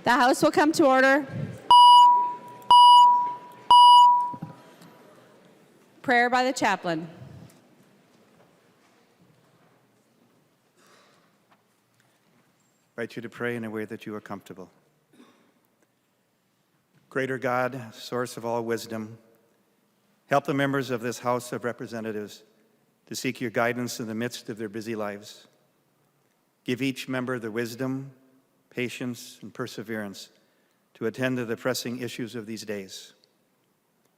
The House will come to order. Prayer by the chaplain. I invite you to pray in a way that you are comfortable. Greater God, source of all wisdom, help the members of this House of Representatives to seek your guidance in the midst of their busy lives. Give each member the wisdom, patience, and perseverance to attend to the pressing issues of these days.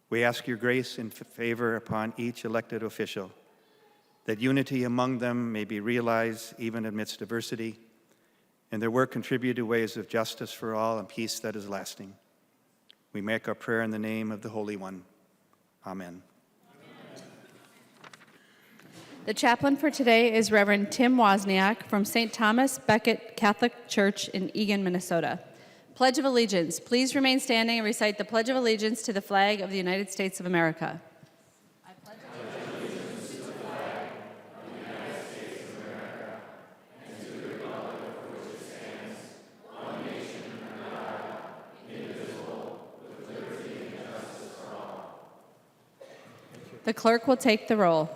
We ask your grace and favor upon each elected official, that unity among them may be realized even amidst diversity, and their work contribute to ways of justice for all and peace that is lasting. We make our prayer in the name of the Holy One. Amen. The chaplain for today is Reverend Tim Wozniak from St. Thomas Becket Catholic Church in Eagan, Minnesota. Pledge of Allegiance. Please remain standing and recite the Pledge of Allegiance to the flag of the United States of America. I pledge allegiance to the flag of the United States of America and to the republic for which it stands, one nation under God, indivisible, with liberty and justice for all. The clerk will take the roll.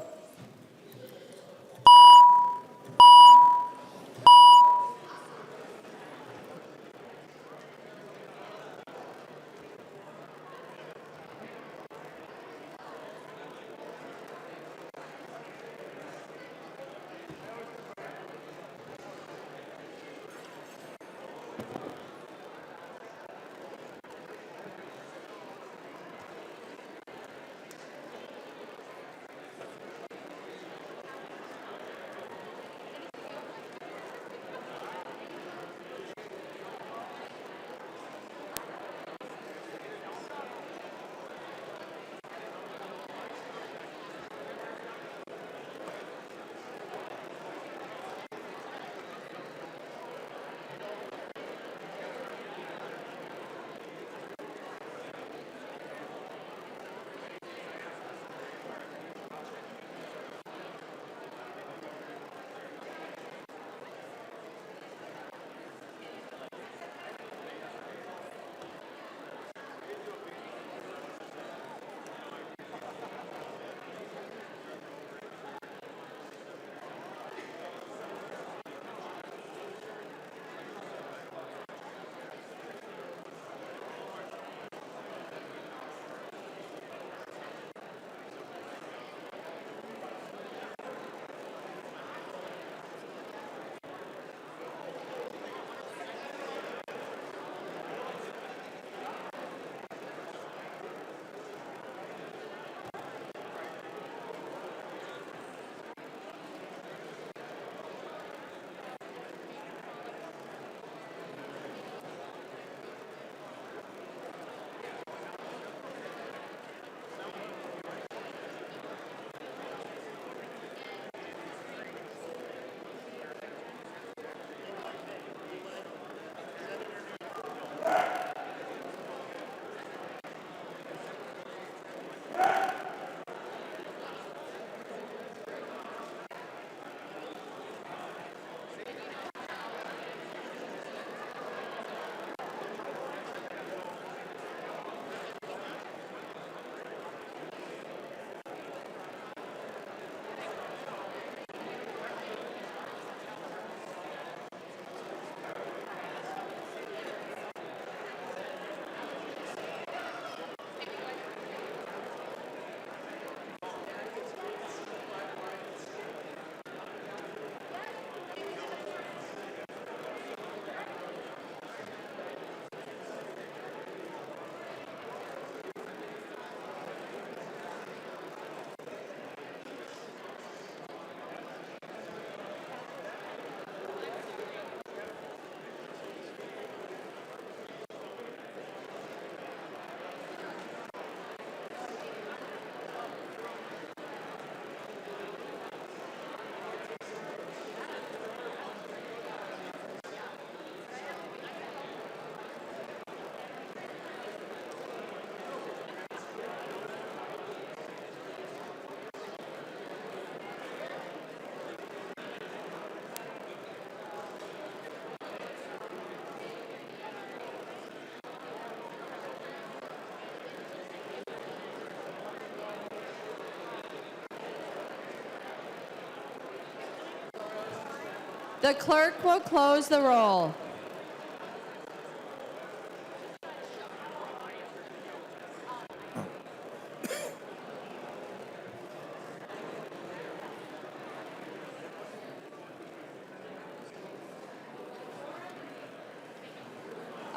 The clerk will close the roll.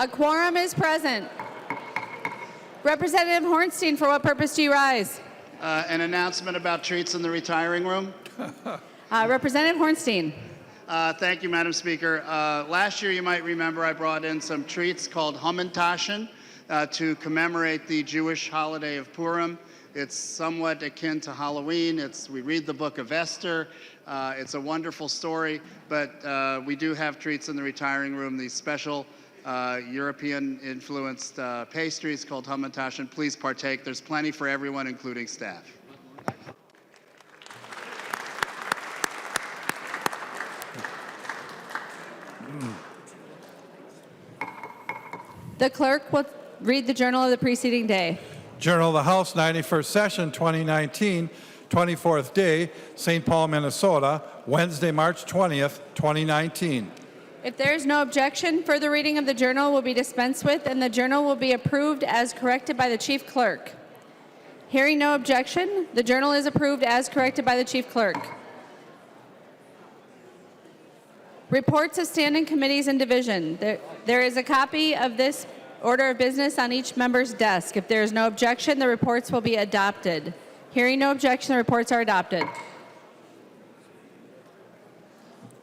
A quorum is present. Representative Hornstein, for what purpose do you rise? An announcement about treats in the retiring room. Representative Hornstein. Thank you, Madam Speaker. Last year, you might remember, I brought in some treats called Hamantaschen to commemorate the Jewish holiday of Purim. It's somewhat akin to Halloween. We read the book of Esther. It's a wonderful story, but we do have treats in the retiring room, these special European-influenced pastries called Hamantaschen. Please partake. There's plenty for everyone, including staff. The clerk will read the journal of the preceding day. Journal of the House, 91st Session, 2019, 24th day, St. Paul, Minnesota, Wednesday, March 20th, 2019. If there is no objection, further reading of the journal will be dispensed with, and the journal will be approved as corrected by the Chief Clerk. Hearing no objection, the journal is approved as corrected by the Chief Clerk. Reports of standing committees and division. There is a copy of this order of business on each member's desk. If there is no objection, the reports will be adopted. Hearing no objection, the reports are adopted.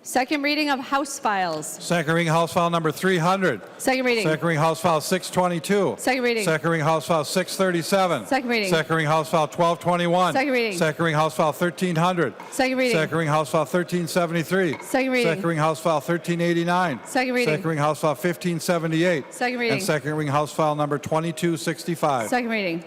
Second reading of House files. Second reading House File number 300. Second reading. Second reading House File 622. Second reading. Second reading House File 637. Second reading. Second reading House File 1221. Second reading. Second reading House File 1300. Second reading. Second reading House File 1373. Second reading. Second reading House File 1389. Second reading. Second reading House File 1578. Second reading. And second reading House File number 2265. Second reading.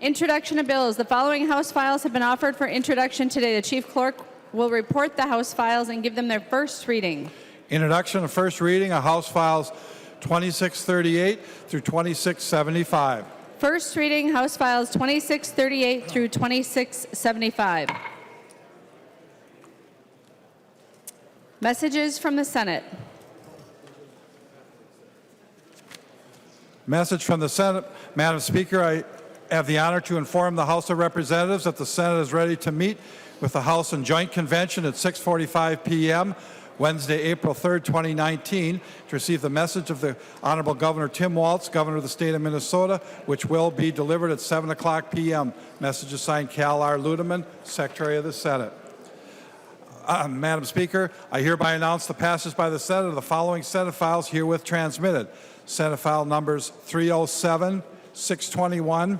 Introduction of bills. The following House files have been offered for introduction today. The Chief Clerk will report the House files and give them their first reading. Introduction and first reading of House Files 2638 through 2675. First reading, House Files 2638 through 2675. Messages from the Senate. Message from the Senate. Madam Speaker, I have the honor to inform the House of Representatives that the Senate is ready to meet with the House in joint convention at 6:45 p.m. Wednesday, April 3rd, 2019, to receive the message of the Honorable Governor Tim Walz, Governor of the State of Minnesota, which will be delivered at 7 o'clock p.m. Message is signed Cal R. Ludeman, Secretary of the Senate. Madam Speaker, I hereby announce the passage by the Senate of the following Senate files herewith transmitted. Senate file numbers 307, 621.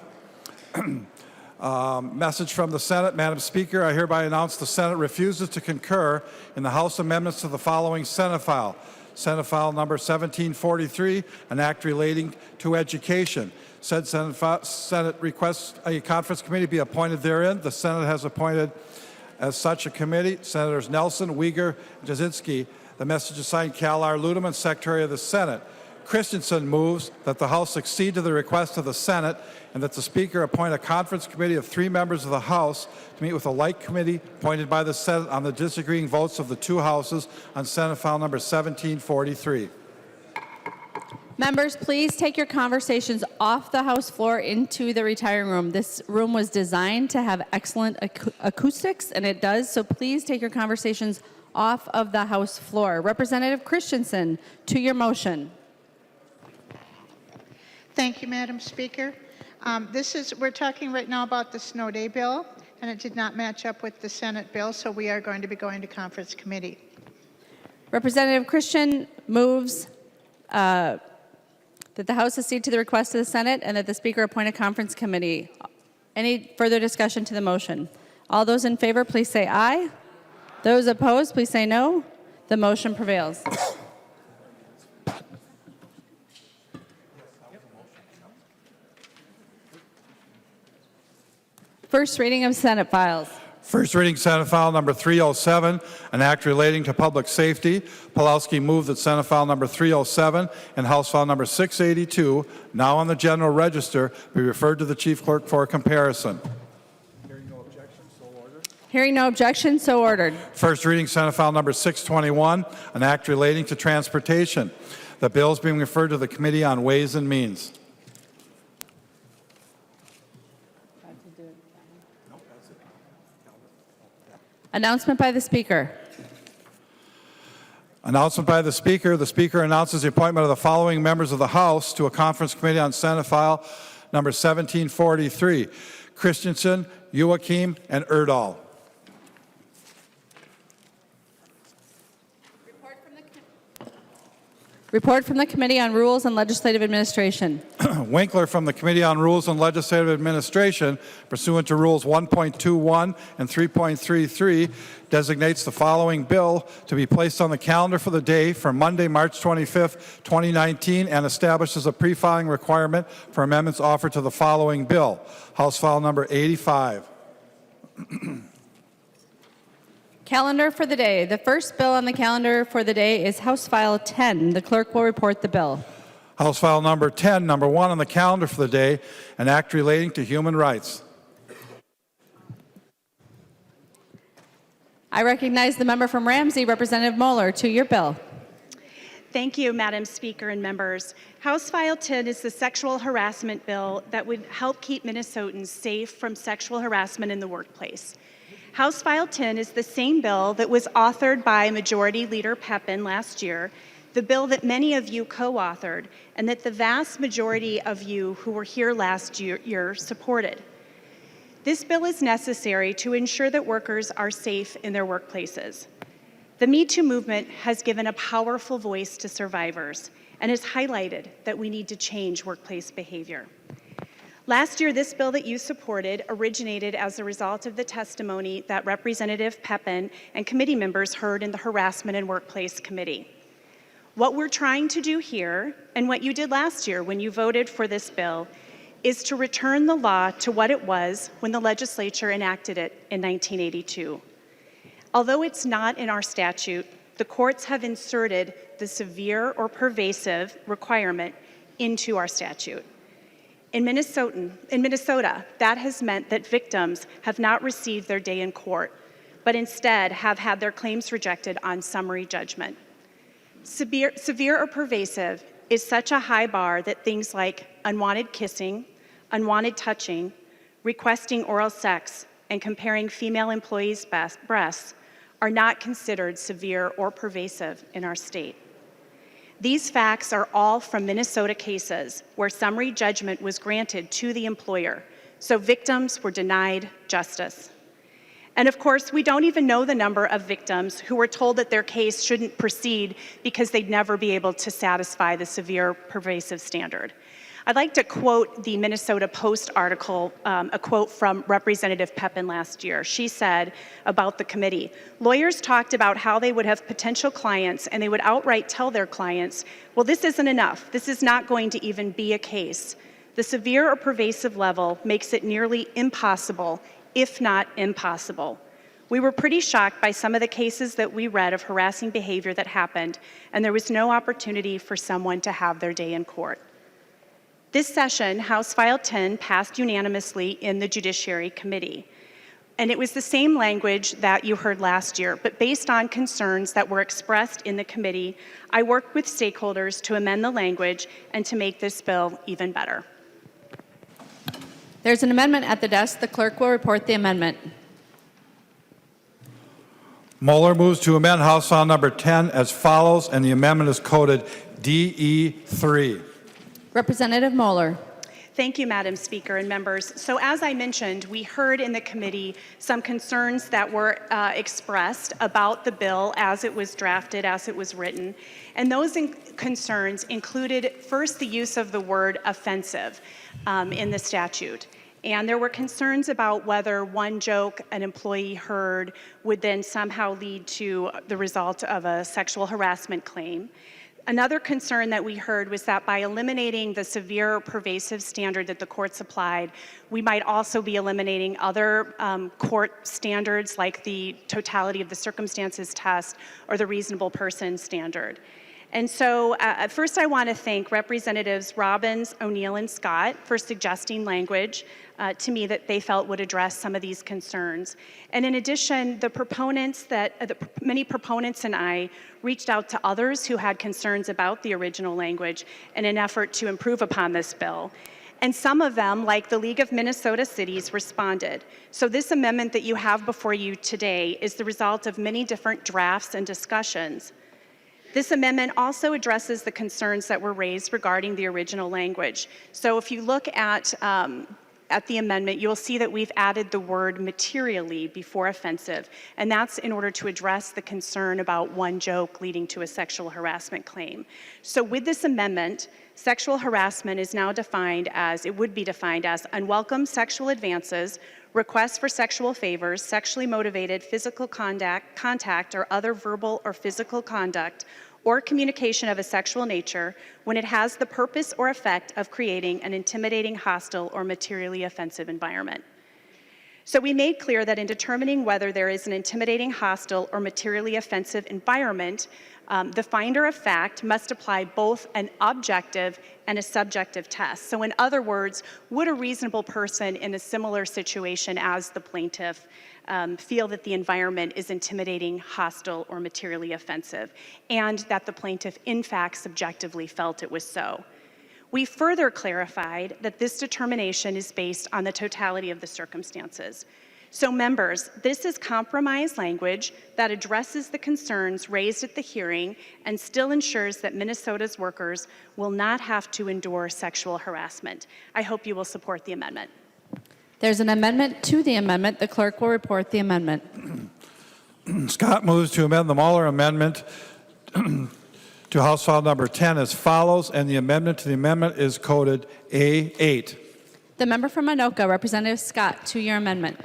Message from the Senate. Madam Speaker, I hereby announce the Senate refuses to concur in the House amendments to the following Senate file. Senate file number 1743, an act relating to education. Said Senate requests a conference committee be appointed therein. The Senate has appointed as such a committee Senators Nelson, Uyghur, Jasinski. The message is signed Cal R. Ludeman, Secretary of the Senate. Christensen moves that the House accede to the request of the Senate and that the Speaker appoint a conference committee of 3 members of the House to meet with a like committee appointed by the Senate on the disagreeing votes of the 2 houses on Senate file number 1743. Members, please take your conversations off the House floor into the retiring room. This room was designed to have excellent acoustics, and it does, so please take your conversations off of the House floor. Representative Christensen, to your motion. Thank you, Madam Speaker. We're talking right now about the snow day bill, and it did not match up with the Senate bill, so we are going to be going to conference committee. Representative Christian moves that the House accede to the request of the Senate and that the Speaker appoint a conference committee. Any further discussion to the motion? All those in favor, please say aye. Those opposed, please say no. The motion prevails. First reading of Senate files. First reading Senate file number 307, an act relating to public safety. Pawlowski moved that Senate file number 307 and House file number 682, now on the general register, be referred to the Chief Clerk for comparison. Hearing no objection, so ordered. Hearing no objection, so ordered. First reading, Senate File Number 621, an act relating to transportation. The bill is being referred to the Committee on Ways and Means. Announcement by the Speaker. Announcement by the Speaker. The Speaker announces the appointment of the following members of the House to a conference committee on Senate File Number 1743. Christensen, Joachim, and Erdahl. Report from the Committee on Rules and Legislative Administration. Winkler from the Committee on Rules and Legislative Administration, pursuant to Rules 1.21 and 3.33, designates the following bill to be placed on the calendar for the day for Monday, March 25th, 2019, and establishes a pre-filing requirement for amendments offered to the following bill. House File Number 85. Calendar for the day. The first bill on the calendar for the day is House File 10. The clerk will report the bill. House File Number 10, number 1 on the calendar for the day, an act relating to human rights. I recognize the member from Ramsey, Representative Moller, to your bill. Thank you, Madam Speaker and members. House File 10 is the sexual harassment bill that would help keep Minnesotans safe from sexual harassment in the workplace. House File 10 is the same bill that was authored by Majority Leader Pepin last year, the bill that many of you co-authored, and that the vast majority of you who were here last year supported. This bill is necessary to ensure that workers are safe in their workplaces. The Me Too movement has given a powerful voice to survivors and has highlighted that we need to change workplace behavior. Last year, this bill that you supported originated as a result of the testimony that Representative Pepin and committee members heard in the Harassment and Workplace Committee. What we're trying to do here, and what you did last year when you voted for this bill, is to return the law to what it was when the legislature enacted it in 1982. Although it's not in our statute, the courts have inserted the severe or pervasive requirement into our statute. In Minnesota, that has meant that victims have not received their day in court, but instead have had their claims rejected on summary judgment. Severe or pervasive is such a high bar that things like unwanted kissing, unwanted touching, requesting oral sex, and comparing female employees' breasts are not considered severe or pervasive in our state. These facts are all from Minnesota cases where summary judgment was granted to the employer, so victims were denied justice. And of course, we don't even know the number of victims who were told that their case shouldn't proceed because they'd never be able to satisfy the severe pervasive standard. I'd like to quote the Minnesota Post article, a quote from Representative Pepin last year. She said about the committee, lawyers talked about how they would have potential clients and they would outright tell their clients, well, this isn't enough. This is not going to even be a case. The severe or pervasive level makes it nearly impossible, if not impossible. We were pretty shocked by some of the cases that we read of harassing behavior that happened, and there was no opportunity for someone to have their day in court. This session, House File 10 passed unanimously in the Judiciary Committee. And it was the same language that you heard last year, but based on concerns that were expressed in the committee, I worked with stakeholders to amend the language and to make this bill even better. There's an amendment at the desk. The clerk will report the amendment. Moller moves to amend House File Number 10 as follows, and the amendment is coded DE3. Representative Moller. Thank you, Madam Speaker and members. So as I mentioned, we heard in the committee some concerns that were expressed about the bill as it was drafted, as it was written. And those concerns included, first, the use of the word offensive in the statute. And there were concerns about whether one joke an employee heard would then somehow lead to the result of a sexual harassment claim. Another concern that we heard was that by eliminating the severe or pervasive standard that the courts applied, we might also be eliminating other court standards like the totality of the circumstances test or the reasonable person standard. And so first I want to thank Representatives Robbins, O'Neill, and Scott for suggesting language to me that they felt would address some of these concerns. And in addition, many proponents and I reached out to others who had concerns about the original language in an effort to improve upon this bill. And some of them, like the League of Minnesota Cities, responded. So this amendment that you have before you today is the result of many different drafts and discussions. This amendment also addresses the concerns that were raised regarding the original language. So if you look at the amendment, you'll see that we've added the word materially before offensive, and that's in order to address the concern about one joke leading to a sexual harassment claim. So with this amendment, sexual harassment is now defined as, it would be defined as unwelcome sexual advances, requests for sexual favors, sexually motivated physical contact or other verbal or physical conduct or communication of a sexual nature when it has the purpose or effect of creating an intimidating, hostile, or materially offensive environment. So we made clear that in determining whether there is an intimidating, hostile, or materially offensive environment, the finder of fact must apply both an objective and a subjective test. So in other words, would a reasonable person in a similar situation as the plaintiff feel that the environment is intimidating, hostile, or materially offensive, and that the plaintiff in fact subjectively felt it was so. We further clarified that this determination is based on the totality of the circumstances. So members, this is compromise language that addresses the concerns raised at the hearing and still ensures that Minnesota's workers will not have to endure sexual harassment. I hope you will support the amendment. There's an amendment to the amendment. The clerk will report the amendment. Scott moves to amend the Moller amendment to House File Number 10 as follows, and the amendment to the amendment is coded A8. The member from Anoka, Representative Scott, to your amendment.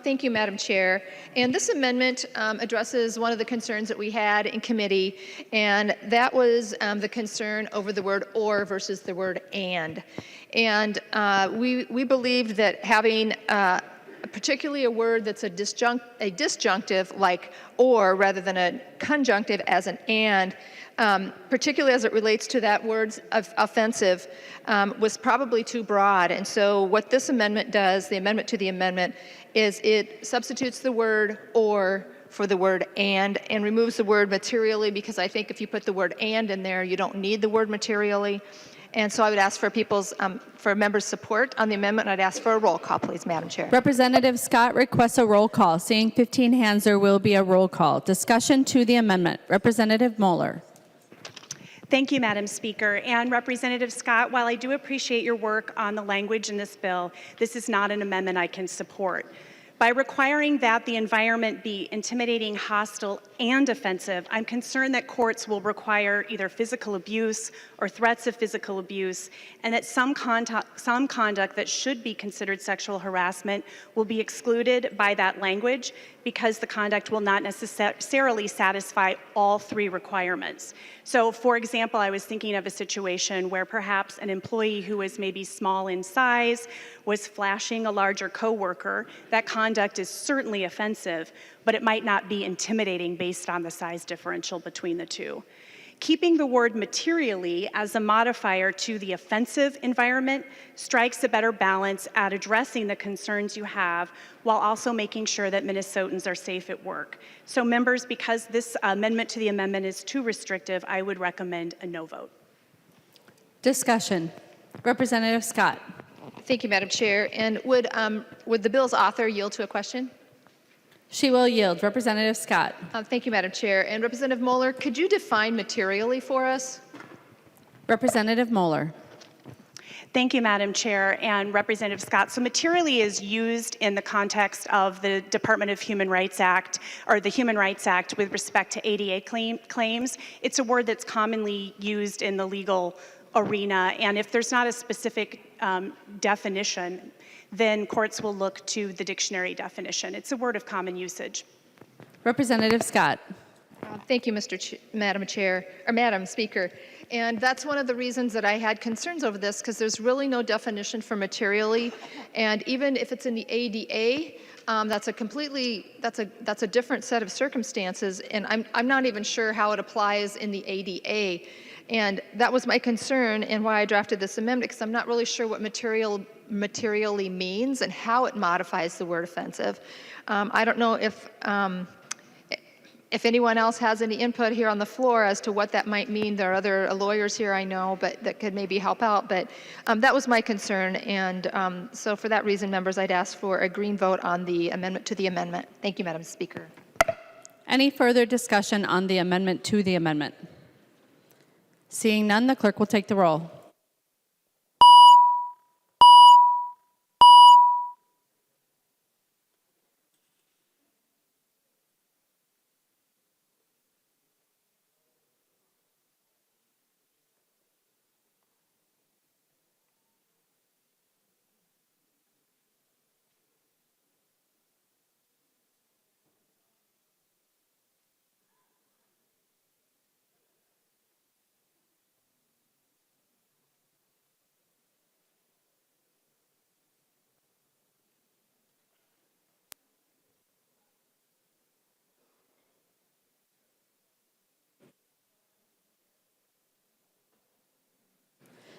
Thank you, Madam Chair. And this amendment addresses one of the concerns that we had in committee, and that was the concern over the word or versus the word and. And we believed that having particularly a word that's a disjunctive like or rather than a conjunctive as an and, particularly as it relates to that word's offensive, was probably too broad. And so what this amendment does, the amendment to the amendment, is it substitutes the word or for the word and removes the word materially, because I think if you put the word and in there, you don't need the word materially. And so I would ask for for members' support on the amendment, and I'd ask for a roll call, please, Madam Chair. Representative Scott requests a roll call. Seeing 15 hands, there will be a roll call. Discussion to the amendment. Representative Moller. Thank you, Madam Speaker. And Representative Scott, while I do appreciate your work on the language in this bill, this is not an amendment I can support. By requiring that the environment be intimidating, hostile, and offensive, I'm concerned that courts will require either physical abuse or threats of physical abuse, and that some conduct that should be considered sexual harassment will be excluded by that language because the conduct will not necessarily satisfy all three requirements. So, for example, I was thinking of a situation where perhaps an employee who was maybe small in size was flashing a larger coworker. That conduct is certainly offensive, but it might not be intimidating based on the size differential between the two. Keeping the word materially as a modifier to the offensive environment strikes a better balance at addressing the concerns you have while also making sure that Minnesotans are safe at work. So members, because this amendment to the amendment is too restrictive, I would recommend a no vote. Discussion. Representative Scott. Thank you, Madam Chair. And would the bill's author yield to a question? She will yield. Representative Scott. Thank you, Madam Chair. And Representative Moller, could you define materially for us? Representative Moller. Thank you, Madam Chair and Representative Scott. So materially is used in the context of the Department of Human Rights Act, or the Human Rights Act with respect to ADA claims. It's a word that's commonly used in the legal arena, and if there's not a specific definition, then courts will look to the dictionary definition. It's a word of common usage. Representative Scott. Thank you, Madam Chair, or Madam Speaker. And that's one of the reasons that I had concerns over this, because there's really no definition for materially. And even if it's in the ADA, that's a different set of circumstances, and I'm not even sure how it applies in the ADA. And that was my concern and why I drafted this amendment, because I'm not really sure what materially means and how it modifies the word offensive. I don't know if anyone else has any input here on the floor as to what that might mean. There are other lawyers here I know, but that could maybe help out. But that was my concern, and so for that reason, members, I'd ask for a green vote on the amendment to the amendment. Thank you, Madam Speaker. Any further discussion on the amendment to the amendment? Seeing none, the clerk will take the roll.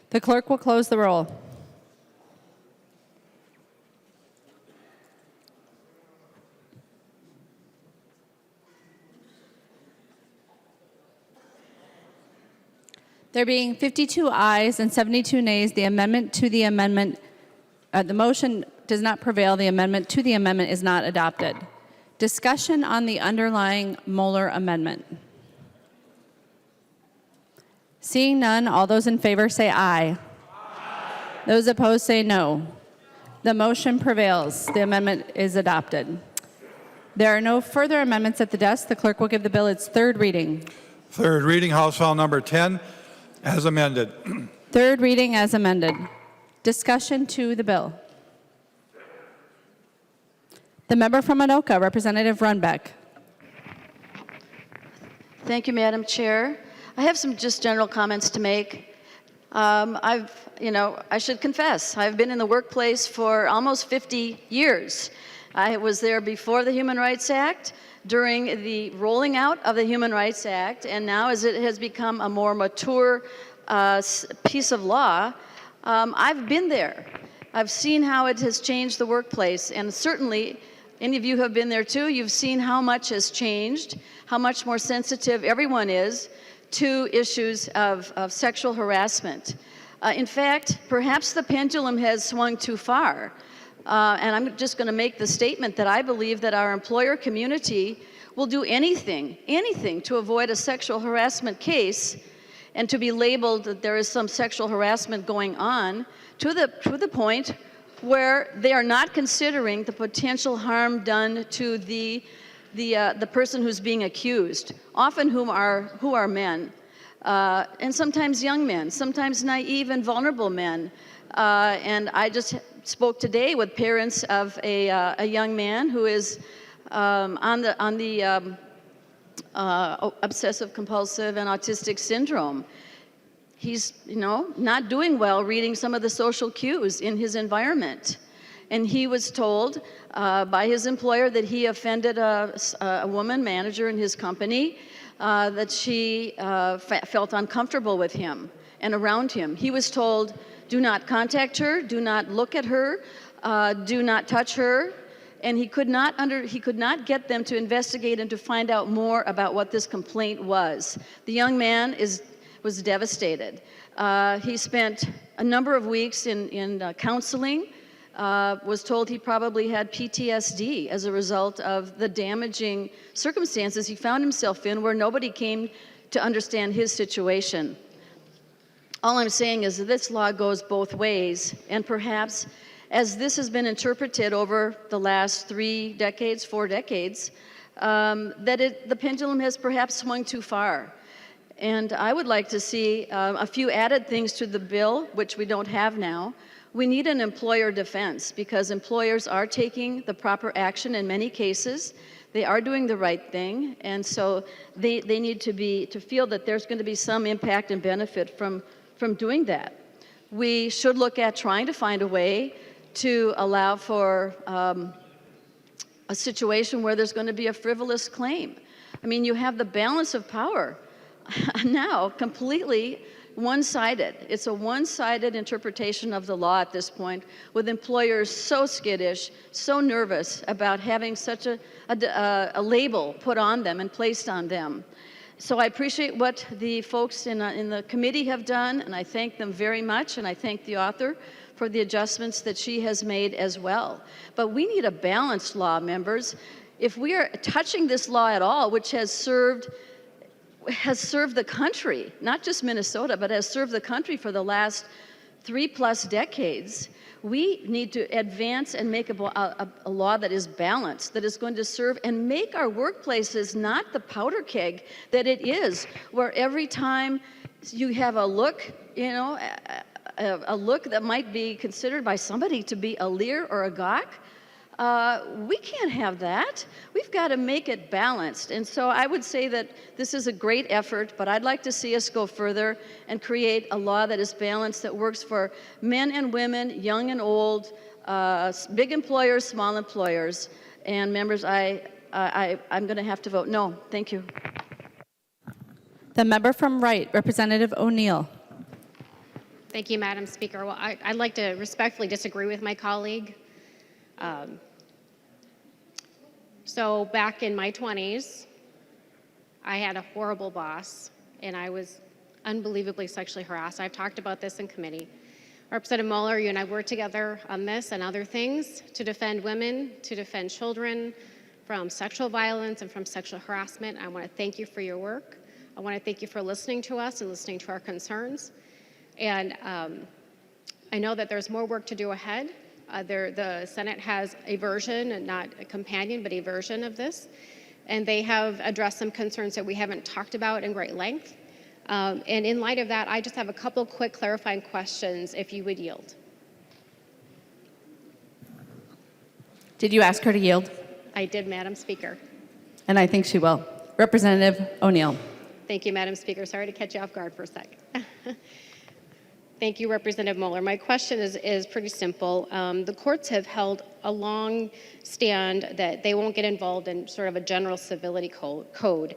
The clerk will close the roll. There being 52 ayes and 72 nays, the amendment to the amendment, the motion does not prevail. The amendment to the amendment is not adopted. Discussion on the underlying Moller amendment. Seeing none, all those in favor say aye. Aye. Those opposed say no. The motion prevails. The amendment is adopted. There are no further amendments at the desk. The clerk will give the bill its third reading. Third reading, House File Number 10, as amended. Third reading as amended. Discussion to the bill. The member from Anoka, Representative Runbeck. Thank you, Madam Chair. I have some just general comments to make. I should confess, I've been in the workplace for almost 50 years. I was there before the Human Rights Act, during the rolling out of the Human Rights Act, and now as it has become a more mature piece of law, I've been there. I've seen how it has changed the workplace, and certainly, any of you who have been there too, you've seen how much has changed, how much more sensitive everyone is to issues of sexual harassment. In fact, perhaps the pendulum has swung too far. And I'm just going to make the statement that I believe that our employer community will do anything to avoid a sexual harassment case and to be labeled that there is some sexual harassment going on to the point where they are not considering the potential harm done to the person who's being accused, often who are men, and sometimes young men, sometimes naive and vulnerable men. And I just spoke today with parents of a young man who is on the obsessive compulsive and autistic syndrome. He's not doing well reading some of the social cues in his environment. And he was told by his employer that he offended a woman manager in his company, that she felt uncomfortable with him and around him. He was told, do not contact her, do not look at her, do not touch her. And he could not get them to investigate and to find out more about what this complaint was. The young man was devastated. He spent a number of weeks in counseling, was told he probably had PTSD as a result of the damaging circumstances he found himself in, where nobody came to understand his situation. All I'm saying is that this law goes both ways, and perhaps as this has been interpreted over the last 3 decades, 4 decades, the pendulum has perhaps swung too far. And I would like to see a few added things to the bill, which we don't have now. We need an employer defense, because employers are taking the proper action in many cases. They are doing the right thing, and so they need to feel that there's going to be some impact and benefit from doing that. We should look at trying to find a way to allow for a situation where there's going to be a frivolous claim. I mean, you have the balance of power now completely one-sided. It's a one-sided interpretation of the law at this point, with employers so skittish, so nervous about having such a label put on them and placed on them. So I appreciate what the folks in the committee have done, and I thank them very much, and I thank the author for the adjustments that she has made as well. But we need a balanced law, members. If we are touching this law at all, which has served the country, not just Minnesota, but has served the country for the last 3+ decades, we need to advance and make a law that is balanced, that is going to serve and make our workplaces not the powder keg that it is, where every time you have a look, a look that might be considered by somebody to be a leer or a gawk. We can't have that. We've got to make it balanced. And so I would say that this is a great effort, but I'd like to see us go further and create a law that is balanced, that works for men and women, young and old, big employers, small employers. And members, I'm going to have to vote no. Thank you. The member from Wright, Representative O'Neill. Thank you, Madam Speaker. Well, I'd like to respectfully disagree with my colleague. So back in my 20s, I had a horrible boss, and I was unbelievably sexually harassed. I've talked about this in committee. Representative Moller, you and I worked together on this and other things to defend women, to defend children from sexual violence and from sexual harassment. I want to thank you for your work. I want to thank you for listening to us and listening to our concerns. And I know that there's more work to do ahead. The Senate has a version, not a companion, but a version of this. And they have addressed some concerns that we haven't talked about in great length. And in light of that, I just have a couple quick clarifying questions, if you would yield. Did you ask her to yield? I did, Madam Speaker. And I think she will. Representative O'Neill. Thank you, Madam Speaker. Sorry to catch you off guard for a sec. Thank you, Representative Moller. My question is pretty simple. The courts have held a long stand that they won't get involved in sort of a general civility code,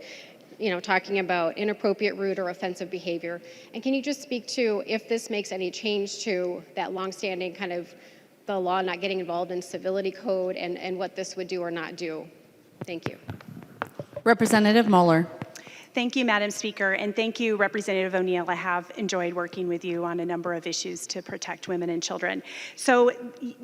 talking about inappropriate, rude, or offensive behavior. And can you just speak to if this makes any change to that longstanding kind of the law not getting involved in civility code and what this would do or not do? Thank you. Representative Moller. Thank you, Madam Speaker, and thank you, Representative O'Neill. I have enjoyed working with you on a number of issues to protect women and children. So,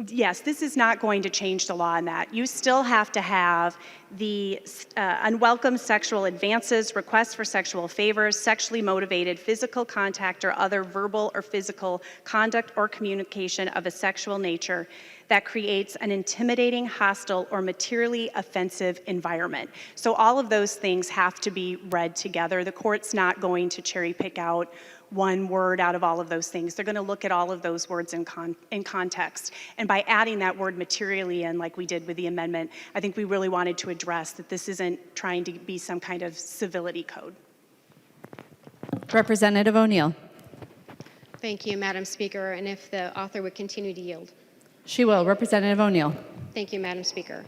yes, this is not going to change the law in that. You still have to have the unwelcome sexual advances, requests for sexual favors, sexually motivated physical contact, or other verbal or physical conduct or communication of a sexual nature that creates an intimidating, hostile, or materially offensive environment. So all of those things have to be read together. The court's not going to cherry pick out one word out of all of those things. They're going to look at all of those words in context. And by adding that word materially in, like we did with the amendment, I think we really wanted to address that this isn't trying to be some kind of civility code. Representative O'Neill. Thank you, Madam Speaker. And if the author would continue to yield. She will. Representative O'Neill. Thank you, Madam Speaker.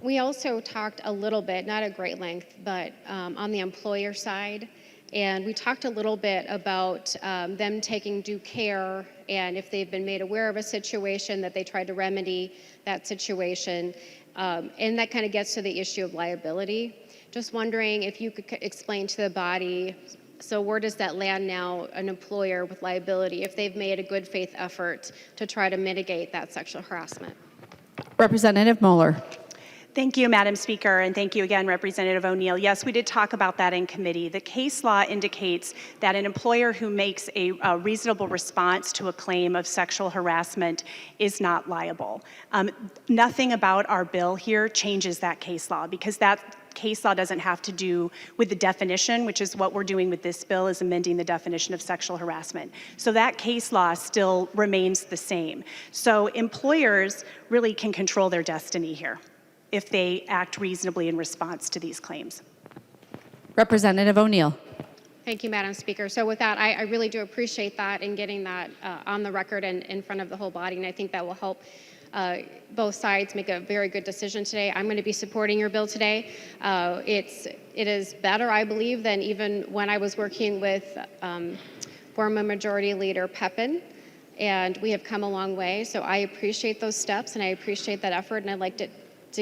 We also talked a little bit, not at great length, but on the employer side, and we talked a little bit about them taking due care, and if they've been made aware of a situation, that they try to remedy that situation, and that kind of gets to the issue of liability. Just wondering if you could explain to the body, so where does that land now, an employer with liability, if they've made a good faith effort to try to mitigate that sexual harassment? Representative Moller. Thank you, Madam Speaker, and thank you again, Representative O'Neill. Yes, we did talk about that in committee. The case law indicates that an employer who makes a reasonable response to a claim of sexual harassment is not liable. Nothing about our bill here changes that case law, because that case law doesn't have to do with the definition, which is what we're doing with this bill, is amending the definition of sexual harassment. So that case law still remains the same. So employers really can control their destiny here. if they act reasonably in response to these claims. Representative O'Neill. Thank you, Madam Speaker. So with that, I really do appreciate that and getting that on the record and in front of the whole body, and I think that will help both sides make a very good decision today. I'm going to be supporting your bill today. It is better, I believe, than even when I was working with former Majority Leader Pepin, and we have come a long way. So I appreciate those steps, and I appreciate that effort, and I'd like to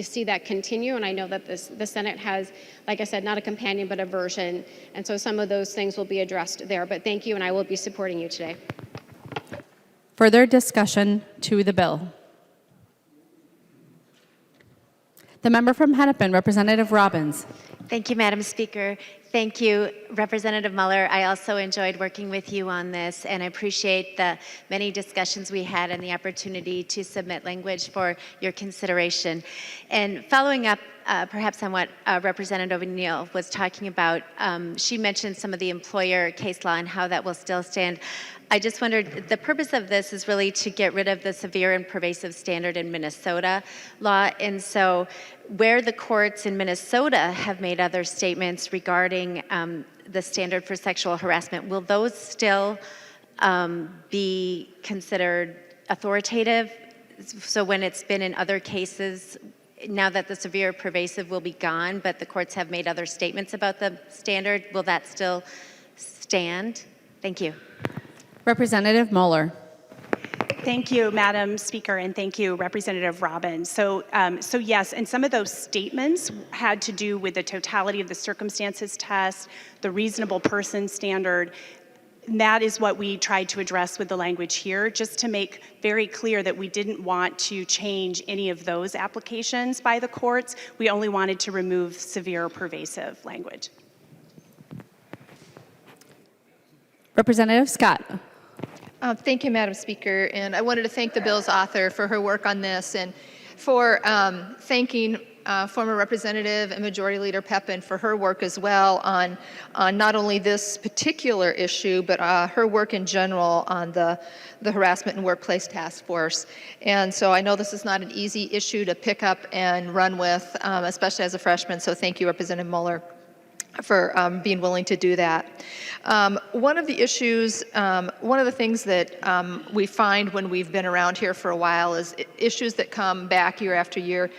see that continue. And I know that the Senate has, like I said, not a companion, but a version. And so some of those things will be addressed there. But thank you, and I will be supporting you today. Further discussion to the bill. The member from Hennepin, Representative Robbins. Thank you, Madam Speaker. Thank you, Representative Mueller. I also enjoyed working with you on this, and I appreciate the many discussions we had and the opportunity to submit language for your consideration. And following up perhaps on what Representative O'Neill was talking about, she mentioned some of the employer case law and how that will still stand. I just wondered, the purpose of this is really to get rid of the severe and pervasive standard in Minnesota law. And so where the courts in Minnesota have made other statements regarding the standard for sexual harassment, will those still be considered authoritative? So when it's been in other cases, now that the severe pervasive will be gone, but the courts have made other statements about the standard, will that still stand? Thank you. Representative Moller. Thank you, Madam Speaker, and thank you, Representative Robbins. So yes, and some of those statements had to do with the totality of the circumstances test, the reasonable person standard. And that is what we tried to address with the language here, just to make very clear that we didn't want to change any of those applications by the courts. We only wanted to remove severe pervasive language. Representative Scott. Thank you, Madam Speaker, and I wanted to thank the bill's author for her work on this and for thanking former Representative and Majority Leader Pepin for her work as well on not only this particular issue, but her work in general on the Harassment and Workplace Task Force. And so I know this is not an easy issue to pick up and run with, especially as a freshman, so thank you, Representative Moller, for being willing to do that. One of the issues, one of the things that we find when we've been around here for a while is issues that come back year after year.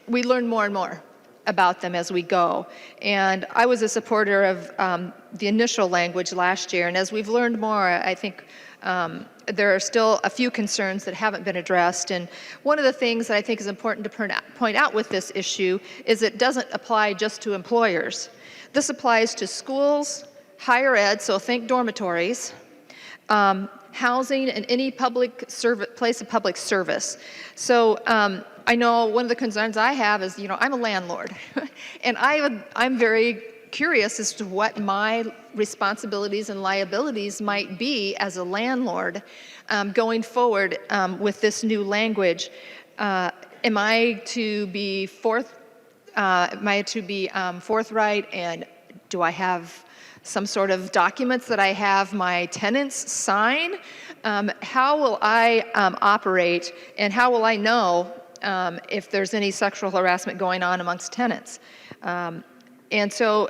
We learn more and more about them as we go. And I was a supporter of the initial language last year, and as we've learned more, I think there are still a few concerns that haven't been addressed. And one of the things that I think is important to point out with this issue is it doesn't apply just to employers. This applies to schools, higher ed, so think dormitories, housing, and any public place of public service. So I know one of the concerns I have is, I'm a landlord, and I'm very curious as to what my responsibilities and liabilities might be as a landlord going forward with this new language. Am I to be forthright, and do I have some sort of documents that I have my tenants sign? How will I operate, and how will I know if there's any sexual harassment going on amongst tenants? And so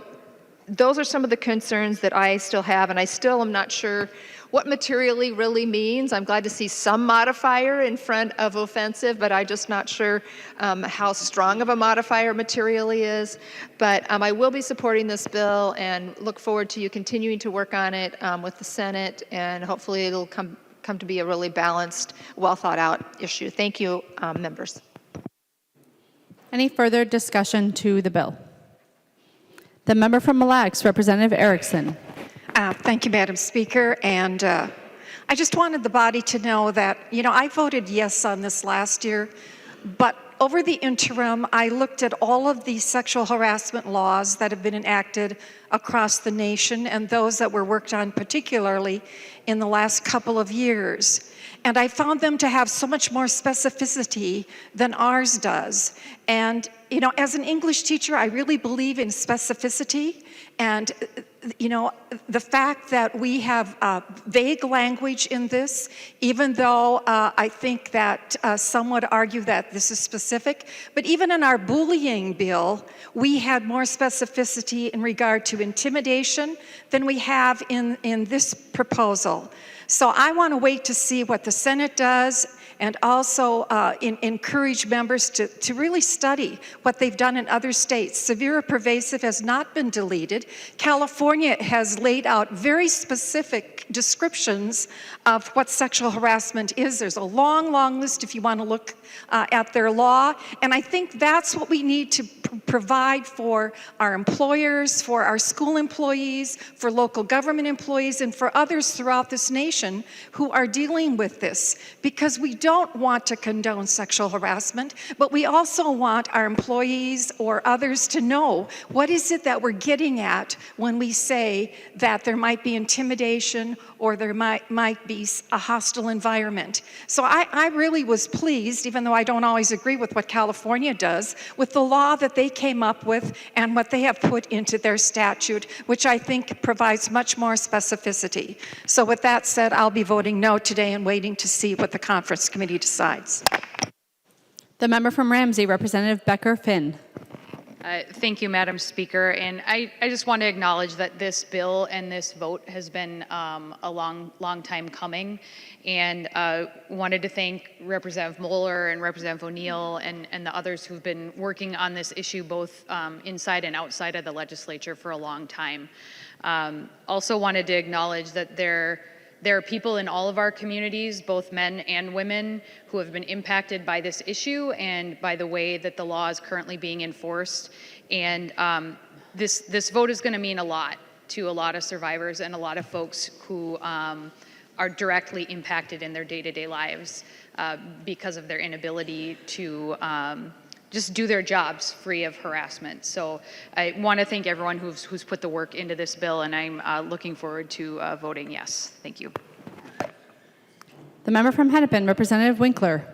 those are some of the concerns that I still have, and I still am not sure what materially really means. I'm glad to see some modifier in front of offensive, but I'm just not sure how strong of a modifier materially is. But I will be supporting this bill and look forward to you continuing to work on it with the Senate, and hopefully it'll come to be a really balanced, well thought out issue. Thank you, members. Any further discussion to the bill? The member from Mille Lacs, Representative Erickson. Thank you, Madam Speaker. And I just wanted the body to know that, I voted yes on this last year, but over the interim, I looked at all of the sexual harassment laws that have been enacted across the nation and those that were worked on particularly in the last couple of years. And I found them to have so much more specificity than ours does. And, as an English teacher, I really believe in specificity. And you know, the fact that we have vague language in this, even though I think that some would argue that this is specific, but even in our bullying bill, we had more specificity in regard to intimidation than we have in this proposal. So I want to wait to see what the Senate does, and also encourage members to really study what they've done in other states. Severe or pervasive has not been deleted. California has laid out very specific descriptions of what sexual harassment is. There's a long, long list if you want to look at their law. And I think that's what we need to provide for our employers, for our school employees, for local government employees, and for others throughout this nation who are dealing with this. Because we don't want to condone sexual harassment, but we also want our employees or others to know what is it that we're getting at when we say that there might be intimidation or there might be a hostile environment. So I really was pleased, even though I don't always agree with what California does, with the law that they came up with and what they have put into their statute, which I think provides much more specificity. So with that said, I'll be voting no today and waiting to see what the conference committee decides. The member from Ramsey, Representative Becker-Finn. Thank you, Madam Speaker. And I just want to acknowledge that this bill and this vote has been a long time coming. And wanted to thank Representative Moller and Representative O'Neill and the others who've been working on this issue both inside and outside of the legislature for a long time. Also wanted to acknowledge that there are people in all of our communities, both men and women, who have been impacted by this issue and by the way that the law is currently being enforced. And this vote is going to mean a lot to a lot of survivors and a lot of folks who are directly impacted in their day-to-day lives because of their inability to just do their jobs free of harassment. So I want to thank everyone who's put the work into this bill, and I'm looking forward to voting yes. Thank you. The member from Hennepin, Representative Winkler.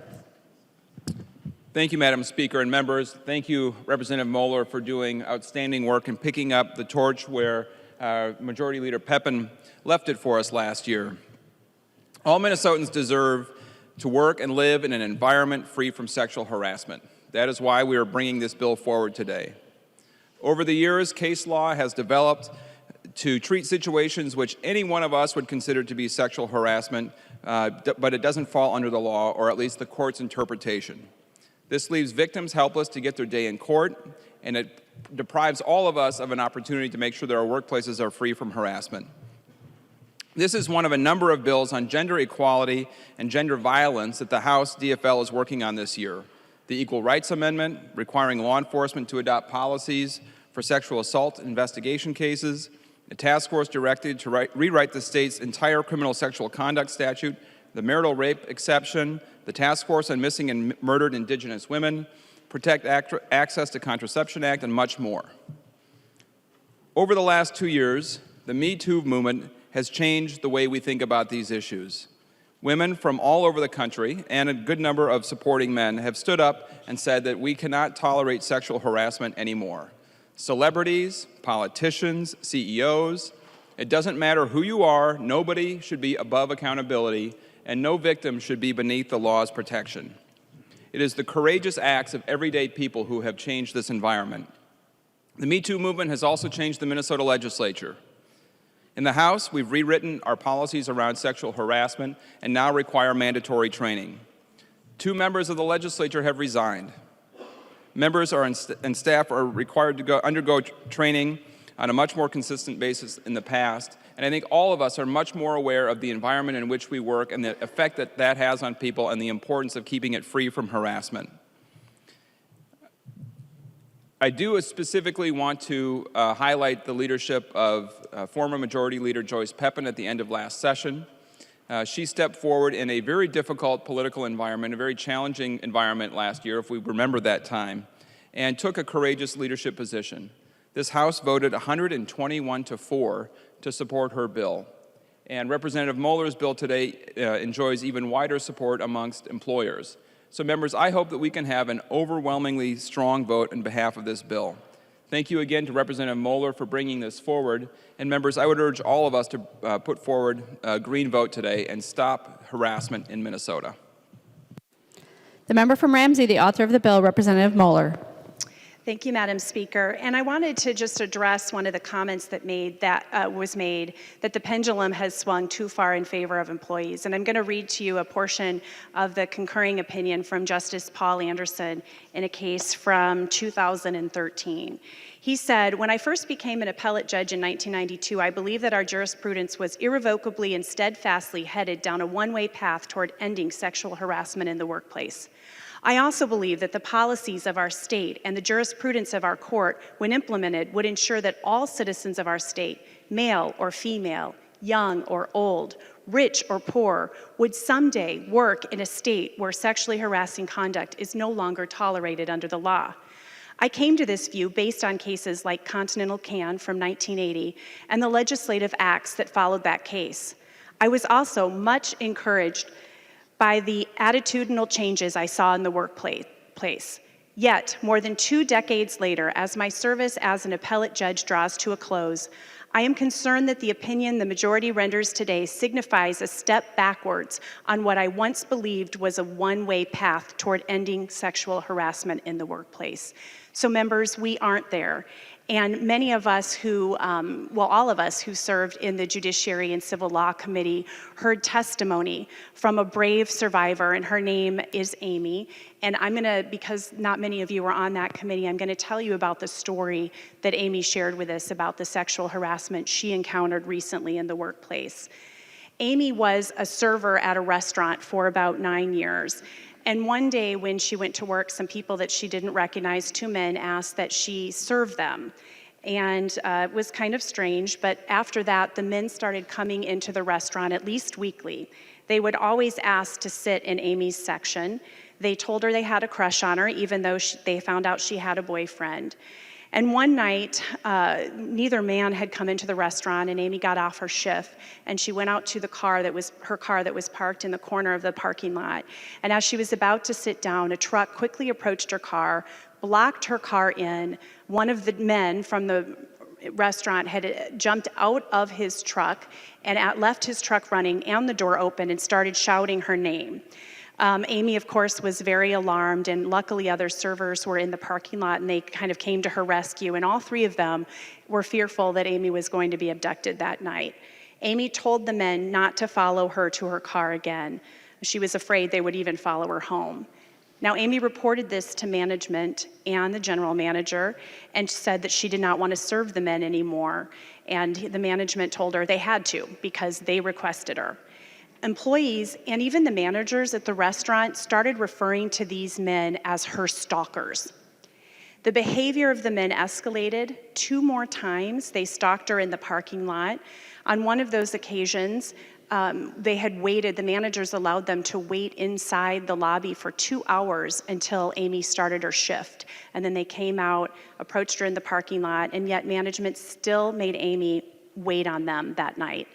Thank you, Madam Speaker and members. Thank you, Representative Moller, for doing outstanding work and picking up the torch where Majority Leader Pepin left it for us last year. All Minnesotans deserve to work and live in an environment free from sexual harassment. That is why we are bringing this bill forward today. Over the years, case law has developed to treat situations which any one of us would consider to be sexual harassment, but it doesn't fall under the law, or at least the court's interpretation. This leaves victims helpless to get their day in court, and it deprives all of us of an opportunity to make sure that our workplaces are free from harassment. This is one of a number of bills on gender equality and gender violence that the House DFL is working on this year. The Equal Rights Amendment, requiring law enforcement to adopt policies for sexual assault investigation cases, a task force directed to rewrite the state's entire criminal sexual conduct statute, the marital rape exception, the task force on missing and murdered Indigenous women, Protect Access to Contraception Act, and much more. Over the last 2 years, the Me Too movement has changed the way we think about these issues. Women from all over the country and a good number of supporting men have stood up and said that we cannot tolerate sexual harassment anymore. Celebrities, politicians, CEOs, it doesn't matter who you are, nobody should be above accountability, and no victim should be beneath the law's protection. It is the courageous acts of everyday people who have changed this environment. The Me Too movement has also changed the Minnesota legislature. In the House, we've rewritten our policies around sexual harassment and now require mandatory training. 2 members of the legislature have resigned. Members and staff are required to undergo training on a much more consistent basis in the past, and I think all of us are much more aware of the environment in which we work and the effect that that has on people and the importance of keeping it free from harassment. I do specifically want to highlight the leadership of former Majority Leader Joyce Pepin at the end of last session. She stepped forward in a very difficult political environment, a very challenging environment last year, if we remember that time, and took a courageous leadership position. This House voted 121-4 to support her bill. And Representative Moller's bill today enjoys even wider support amongst employers. So members, I hope that we can have an overwhelmingly strong vote on behalf of this bill. Thank you again to Representative Moller for bringing this forward. And members, I would urge all of us to put forward a green vote today and stop harassment in Minnesota. The member from Ramsey, the author of the bill, Representative Moller. Thank you, Madam Speaker. And I wanted to just address one of the comments that was made that the pendulum has swung too far in favor of employees. And I'm going to read to you a portion of the concurring opinion from Justice Paul Anderson in a case from 2013. He said, "When I first became an appellate judge in 1992, I believed that our jurisprudence was irrevocably and steadfastly headed down a one-way path toward ending sexual harassment in the workplace. I also believe that the policies of our state and the jurisprudence of our court, when implemented, would ensure that all citizens of our state, male or female, young or old, rich or poor, would someday work in a state where sexually harassing conduct is no longer tolerated under the law. I came to this view based on cases like Continental Can from 1980 and the legislative acts that followed that case. I was also much encouraged by the attitudinal changes I saw in the workplace. Yet, more than 2 decades later, as my service as an appellate judge draws to a close, I am concerned that the opinion the majority renders today signifies a step backwards on what I once believed was a one-way path toward ending sexual harassment in the workplace." So members, we aren't there. And many of us who, all of us who served in the Judiciary and Civil Law Committee heard testimony from a brave survivor, and her name is Amy. And I'm gonna, because not many of you were on that committee, I'm gonna tell you about the story that Amy shared with us about the sexual harassment she encountered recently in the workplace. Amy was a server at a restaurant for about 9 years. And one day when she went to work, some people that she didn't recognize, 2 men, asked that she serve them. And it was kind of strange, but after that, the men started coming into the restaurant at least weekly. They would always ask to sit in Amy's section. They told her they had a crush on her, even though they found out she had a boyfriend. And one night, neither man had come into the restaurant, and Amy got off her shift, and she went out to her car that was parked in the corner of the parking lot. And as she was about to sit down, a truck quickly approached her car, blocked her car in. One of the men from the restaurant had jumped out of his truck and left his truck running and the door open and started shouting her name. Amy, of course, was very alarmed, and luckily other servers were in the parking lot, and they kind of came to her rescue, and all 3 of them were fearful that Amy was going to be abducted that night. Amy told the men not to follow her to her car again. She was afraid they would even follow her home. Now, Amy reported this to management and the general manager and said that she did not want to serve the men anymore, and the management told her they had to because they requested her. Employees and even the managers at the restaurant started referring to these men as her stalkers. The behavior of the men escalated. 2 more times they stalked her in the parking lot. On one of those occasions, the managers allowed them to wait inside the lobby for 2 hours until Amy started her shift. And then they came out, approached her in the parking lot, and yet management still made Amy wait on them that night.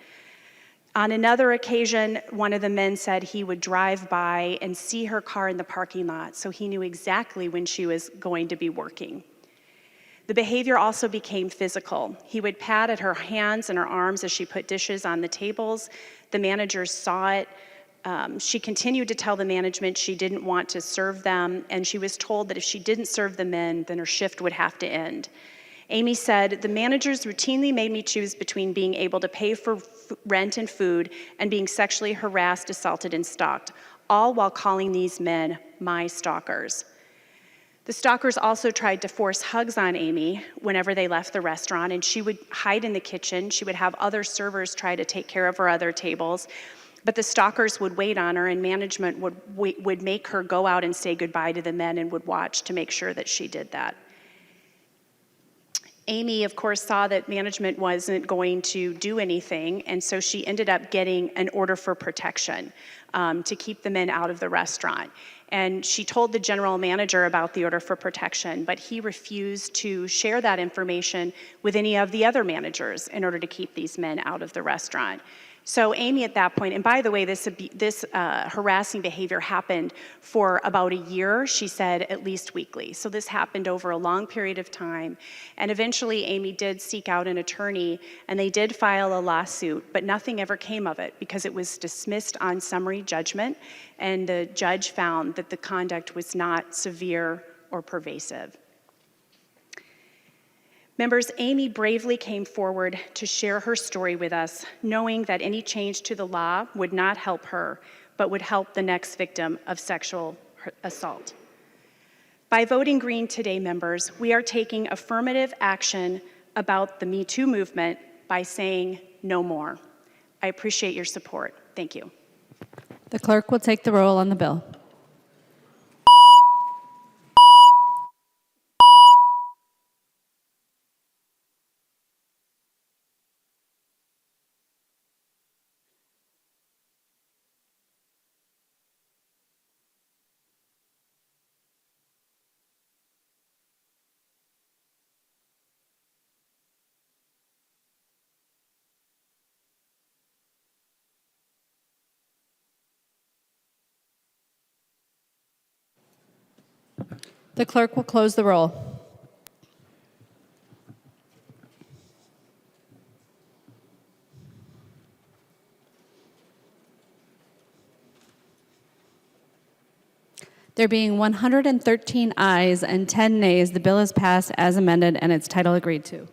On another occasion, one of the men said he would drive by and see her car in the parking lot, so he knew exactly when she was going to be working. The behavior also became physical. He would pat at her hands and her arms as she put dishes on the tables. The managers saw it. She continued to tell the management she didn't want to serve them, and she was told that if she didn't serve the men, then her shift would have to end. Amy said, "The managers routinely made me choose between being able to pay for rent and food and being sexually harassed, assaulted, and stalked, all while calling these men my stalkers." The stalkers also tried to force hugs on Amy whenever they left the restaurant, and she would hide in the kitchen. She would have other servers try to take care of her other tables, but the stalkers would wait on her, and management would make her go out and say goodbye to the men and would watch to make sure that she did that. Amy, of course, saw that management wasn't going to do anything, and so she ended up getting an order for protection to keep the men out of the restaurant. And she told the general manager about the order for protection, but he refused to share that information with any of the other managers in order to keep these men out of the restaurant. So Amy at that point, and by the way, this harassing behavior happened for about a year, she said, at least weekly. So this happened over a long period of time. And eventually Amy did seek out an attorney and they did file a lawsuit, but nothing ever came of it because it was dismissed on summary judgment and the judge found that the conduct was not severe or pervasive. Members, Amy bravely came forward to share her story with us, knowing that any change to the law would not help her, but would help the next victim of sexual assault. By voting green today, members, we are taking affirmative action about the Me Too movement by saying no more. I appreciate your support. Thank you. The clerk will take the roll on the bill. The clerk will close the roll. There being 113 ayes and 10 nays, the bill is passed as amended and its title agreed to.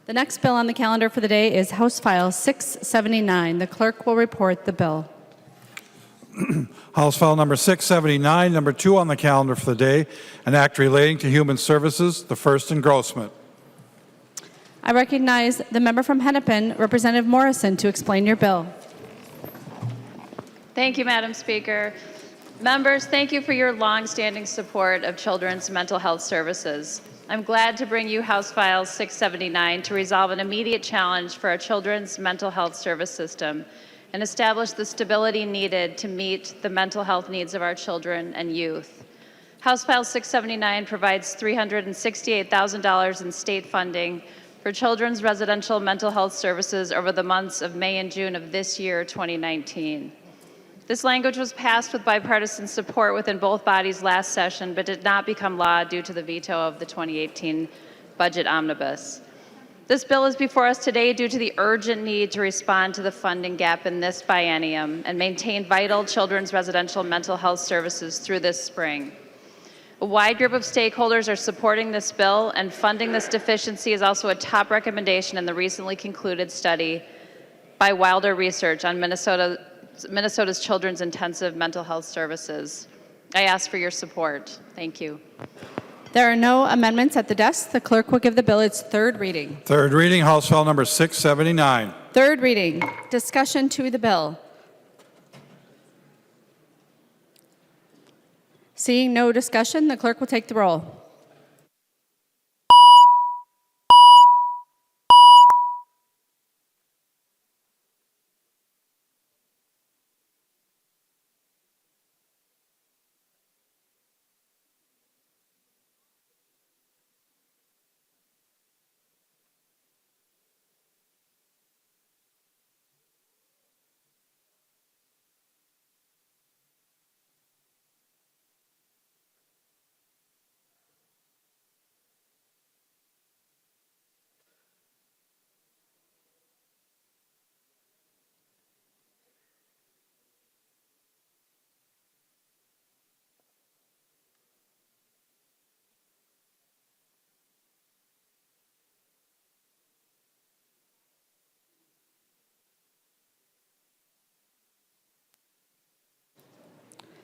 The next bill on the calendar for the day is House File 679. The clerk will report the bill. House File number 679, number 2 on the calendar for the day, an act relating to human services, the first engrossment. I recognize the member from Hennepin, Representative Morrison, to explain your bill. Thank you, Madam Speaker. Members, thank you for your long-standing support of children's mental health services. I'm glad to bring you House File 679 to resolve an immediate challenge for our children's mental health service system and establish the stability needed to meet the mental health needs of our children and youth. House File 679 provides $368,000 in state funding for children's residential mental health services over the months of May and June of this year, 2019. This language was passed with bipartisan support within both bodies last session, but did not become law due to the veto of the 2018 budget omnibus. This bill is before us today due to the urgent need to respond to the funding gap in this biennium and maintain vital children's residential mental health services through this spring. A wide group of stakeholders are supporting this bill, and funding this deficiency is also a top recommendation in the recently concluded study by Wilder Research on Minnesota's children's intensive mental health services. I ask for your support. Thank you. There are no amendments at the desk. The clerk will give the bill its third reading. Third reading, House File number 679. Third reading. Discussion to the bill. Seeing no discussion, the clerk will take the roll.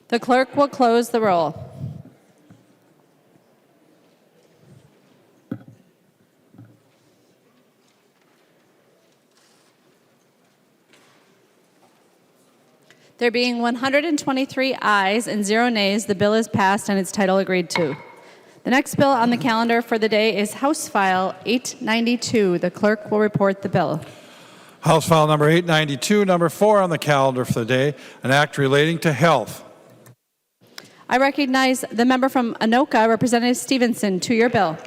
The clerk will close the roll. There being 123 ayes and 0 nays, the bill is passed and its title agreed to. The next bill on the calendar for the day is House File 892. The clerk will report the bill. House File number 892, number 4 on the calendar for the day, an act relating to health. I recognize the member from Anoka, Representative Stephenson, to your bill.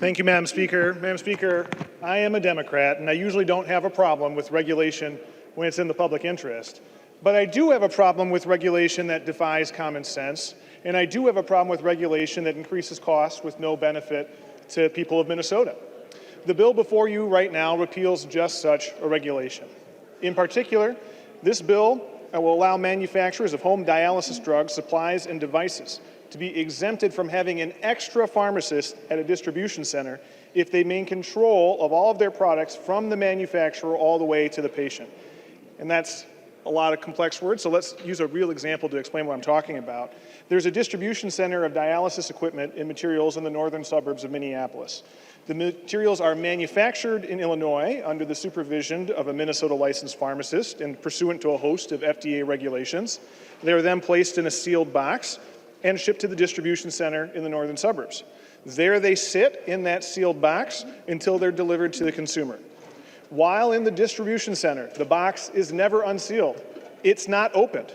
Thank you, Madam Speaker. Madam Speaker, I am a Democrat, and I usually don't have a problem with regulation when it's in the public interest. But I do have a problem with regulation that defies common sense, and I do have a problem with regulation that increases costs with no benefit to people of Minnesota. The bill before you right now repeals just such a regulation. In particular, this bill will allow manufacturers of home dialysis drugs, supplies, and devices to be exempted from having an extra pharmacist at a distribution center if they maintain control of all of their products from the manufacturer all the way to the patient. And that's a lot of complex words, so let's use a real example to explain what I'm talking about. There's a distribution center of dialysis equipment and materials in the northern suburbs of Minneapolis. The materials are manufactured in Illinois under the supervision of a Minnesota licensed pharmacist and pursuant to a host of FDA regulations. They are then placed in a sealed box and shipped to the distribution center in the northern suburbs. There they sit in that sealed box until they're delivered to the consumer. While in the distribution center, the box is never unsealed. It's not opened.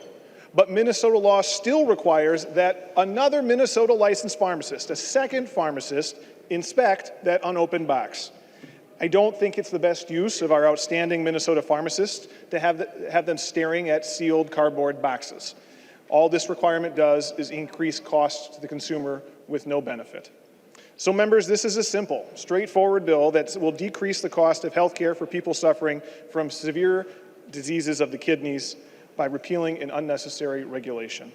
But Minnesota law still requires that another Minnesota licensed pharmacist, a second pharmacist, inspect that unopened box. I don't think it's the best use of our outstanding Minnesota pharmacists to have them staring at sealed cardboard boxes. All this requirement does is increase costs to the consumer with no benefit. So members, this is a simple, straightforward bill that will decrease the cost of health care for people suffering from severe diseases of the kidneys by repealing an unnecessary regulation.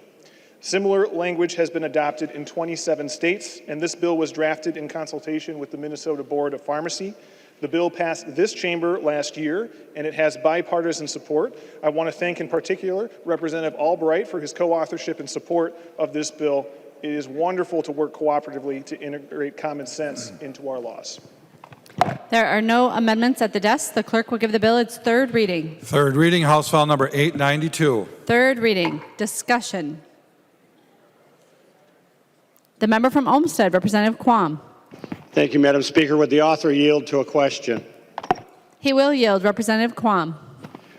Similar language has been adopted in 27 states, and this bill was drafted in consultation with the Minnesota Board of Pharmacy. The bill passed this chamber last year, and it has bipartisan support. I want to thank in particular Representative Albright for his co-authorship and support of this bill. It is wonderful to work cooperatively to integrate common sense into our laws. There are no amendments at the desk. The clerk will give the bill its third reading. Third reading, House File Number 892. Third reading. Discussion. The member from Olmsted, Representative Quam. Thank you, Madam Speaker. Would the author yield to a question? He will yield. Representative Quam.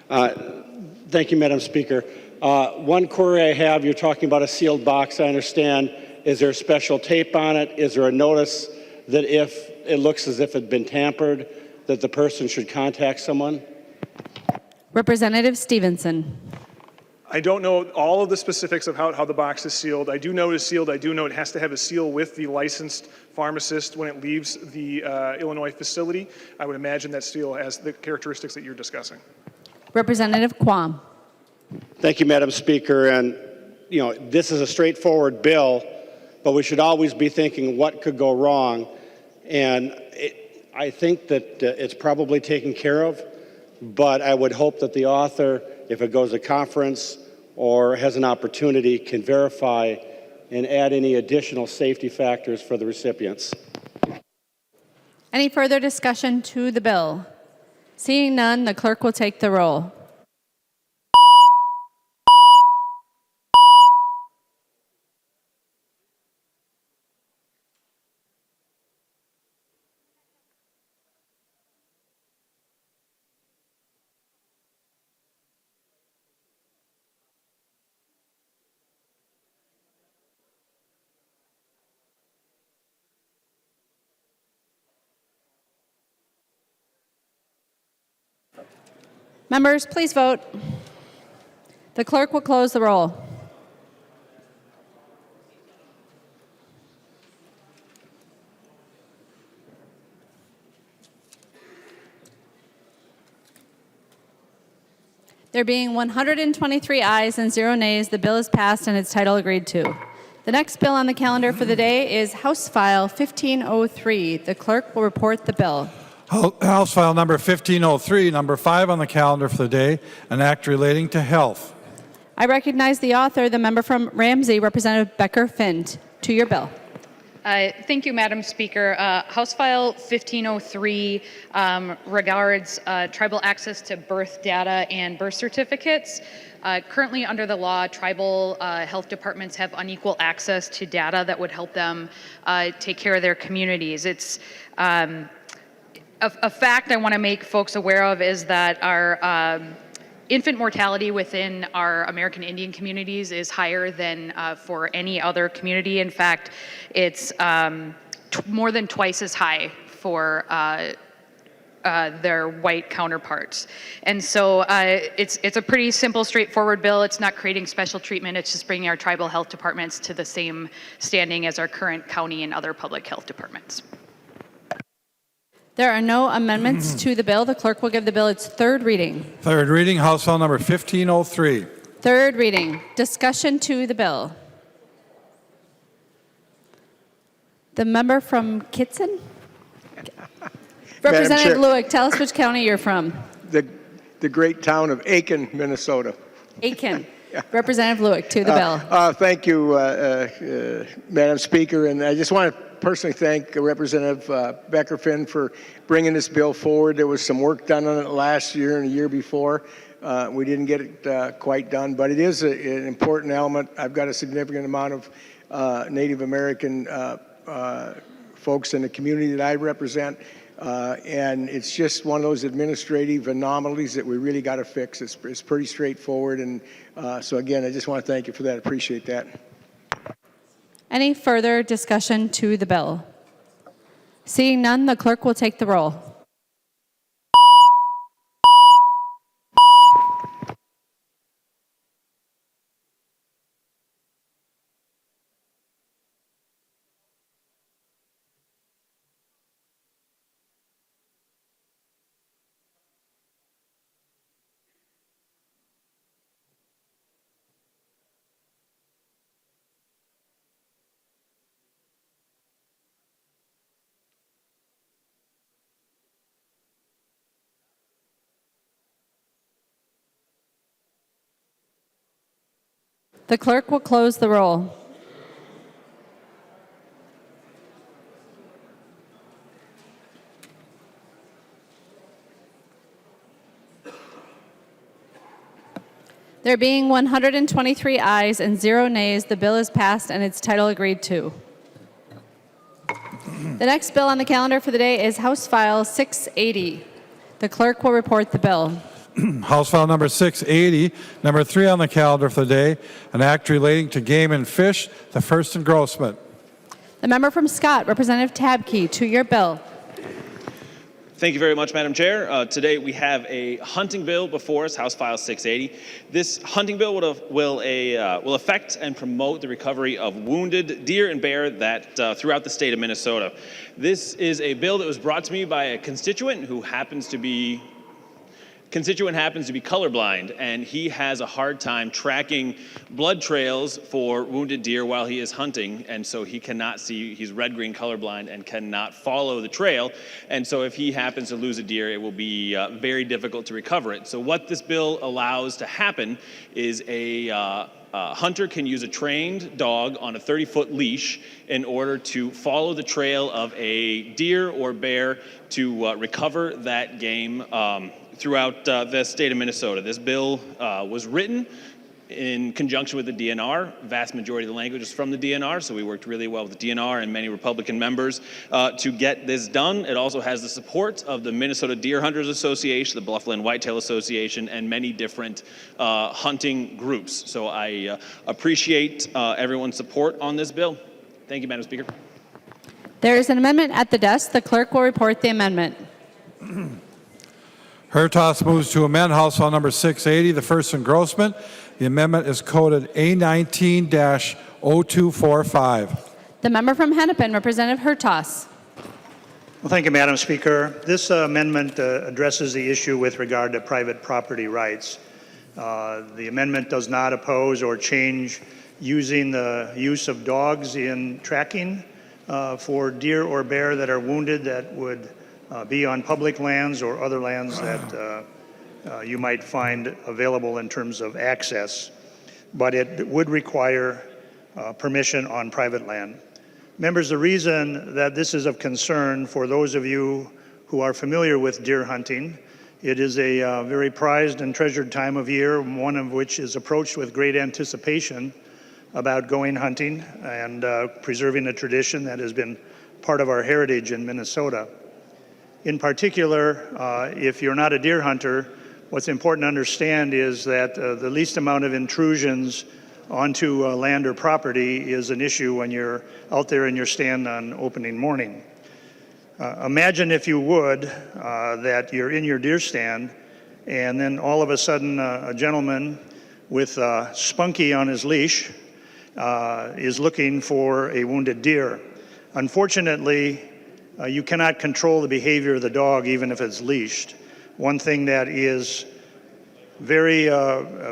Thank you, Madam Speaker. One query I have, you're talking about a sealed box, I understand. Is there special tape on it? Is there a notice that if it looks as if it had been tampered, that the person should contact someone? Representative Stephenson. I don't know all of the specifics of how the box is sealed. I do know it is sealed. I do know it has to have a seal with the licensed pharmacist when it leaves the Illinois facility. I would imagine that seal has the characteristics that you're discussing. Representative Quam. Thank you, Madam Speaker. And, you know, this is a straightforward bill, but we should always be thinking what could go wrong. And I think that it's probably taken care of, but I would hope that the author, if it goes to conference or has an opportunity, can verify and add any additional safety factors for the recipients. Any further discussion to the bill? Seeing none, the clerk will take the roll. Members, please vote. The clerk will close the roll. There being 123 ayes and 0 nays, the bill is passed and its title agreed to. The next bill on the calendar for the day is House File 1503. The clerk will report the bill. House File Number 1503, number 5 on the calendar for the day, an act relating to health. I recognize the author, the member from Ramsey, Representative Becker-Finn, to your bill. Thank you, Madam Speaker. House File 1503 regards tribal access to birth data and birth certificates. Currently, under the law, tribal health departments have unequal access to data that would help them take care of their communities. It's a fact I want to make folks aware of is that our infant mortality within our American Indian communities is higher than for any other community. In fact, it's more than twice as high for their white counterparts. And so it's a pretty simple, straightforward bill. It's not creating special treatment. It's just bringing our tribal health departments to the same standing as our current county and other public health departments. There are no amendments to the bill. The clerk will give the bill its third reading. Third reading, House File Number 1503. Third reading. Discussion to the bill. The member from Kitson? Representative Lewick, tell us which county you're from. The great town of Aiken, Minnesota. Aiken. Representative Lewick, to the bill. Thank you, Madam Speaker. And I just want to personally thank Representative Becker-Finn for bringing this bill forward. There was some work done on it last year and the year before. We didn't get it quite done, but it is an important element. I've got a significant amount of Native American folks in the community that I represent. And it's just one of those administrative anomalies that we really got to fix. It's pretty straightforward. And so, again, I just want to thank you for that. I appreciate that. Any further discussion to the bill? Seeing none, the clerk will take the roll. The clerk will close the roll. There being 123 ayes and 0 nays, the bill is passed and its title agreed to. The next bill on the calendar for the day is House File 680. The clerk will report the bill. House File Number 680, number 3 on the calendar for the day, an act relating to game and fish, the first engrossment. The member from Scott, Representative Tabke, to your bill. Thank you very much, Madam Chair. Today we have a hunting bill before us, House File 680. This hunting bill will affect and promote the recovery of wounded deer and bear that throughout the state of Minnesota. This is a bill that was brought to me by a constituent who happens to be colorblind, and he has a hard time tracking blood trails for wounded deer while he is hunting, and so he cannot see. He's red-green colorblind and cannot follow the trail, and so if he happens to lose a deer, it will be very difficult to recover it. So what this bill allows to happen is a hunter can use a trained dog on a 30-foot leash in order to follow the trail of a deer or bear to recover that game throughout the state of Minnesota. This bill was written in conjunction with the DNR. Vast majority of the language is from the DNR, so we worked really well with the DNR and many Republican members to get this done. It also has the support of the Minnesota Deer Hunters Association, the Buffalo and Whitetail Association, and many different hunting groups. So I appreciate everyone's support on this bill. Thank you, Madam Speaker. There is an amendment at the desk. The clerk will report the amendment. Hertas moves to amend House File Number 680, the first engrossment. The amendment is coded A19-0245. The member from Hennepin, Representative Hertas. Well, thank you, Madam Speaker. This amendment addresses the issue with regard to private property rights. The amendment does not oppose or change using the use of dogs in tracking for deer or bear that are wounded that would be on public lands or other lands that you might find available in terms of access, but it would require permission on private land. Members, the reason that this is of concern for those of you who are familiar with deer hunting, it is a very prized and treasured time of year, one of which is approached with great anticipation about going hunting and preserving a tradition that has been part of our heritage in Minnesota. In particular, if you're not a deer hunter, what's important to understand is that the least amount of intrusions onto land or property is an issue when you're out there in your stand on opening morning. Imagine, if you would, that you're in your deer stand, and then all of a sudden a gentleman with Spunky on his leash is looking for a wounded deer. Unfortunately, you cannot control the behavior of the dog even if it's leashed. One thing that is very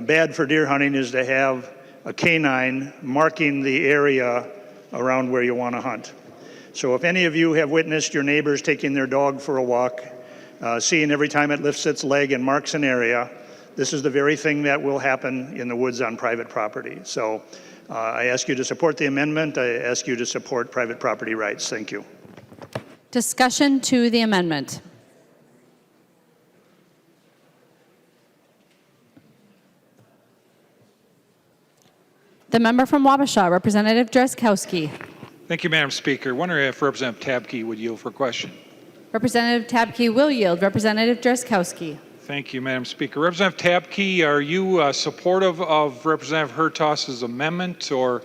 bad for deer hunting is to have a canine marking the area around where you want to hunt. So if any of you have witnessed your neighbors taking their dog for a walk, seeing every time it lifts its leg and marks an area, this is the very thing that will happen in the woods on private property. So I ask you to support the amendment. I ask you to support private property rights. Thank you. Discussion to the amendment. The member from Wabasha, Representative Drazkowski. Thank you, Madam Speaker. I wonder if Representative Tabke would yield for question. Representative Tabke will yield. Representative Drazkowski. Thank you, Madam Speaker. Representative Tabke, are you supportive of Representative Hertas's amendment, or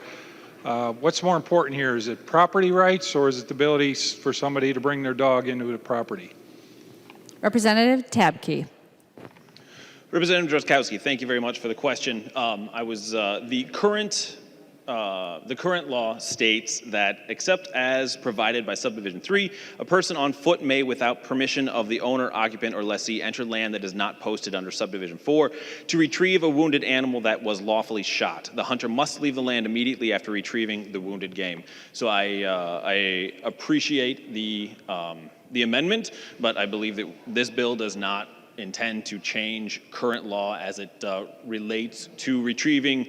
what's more important here? Is it property rights, or is it the ability for somebody to bring their dog into the property? Representative Tabke. Representative Drazkowski, thank you very much for the question. The current law states that, except as provided by subdivision 3, a person on foot may, without permission of the owner, occupant, or lessee, enter land that is not posted under subdivision 4 to retrieve a wounded animal that was lawfully shot. The hunter must leave the land immediately after retrieving the wounded game. So I appreciate the amendment, but I believe that this bill does not intend to change current law as it relates to retrieving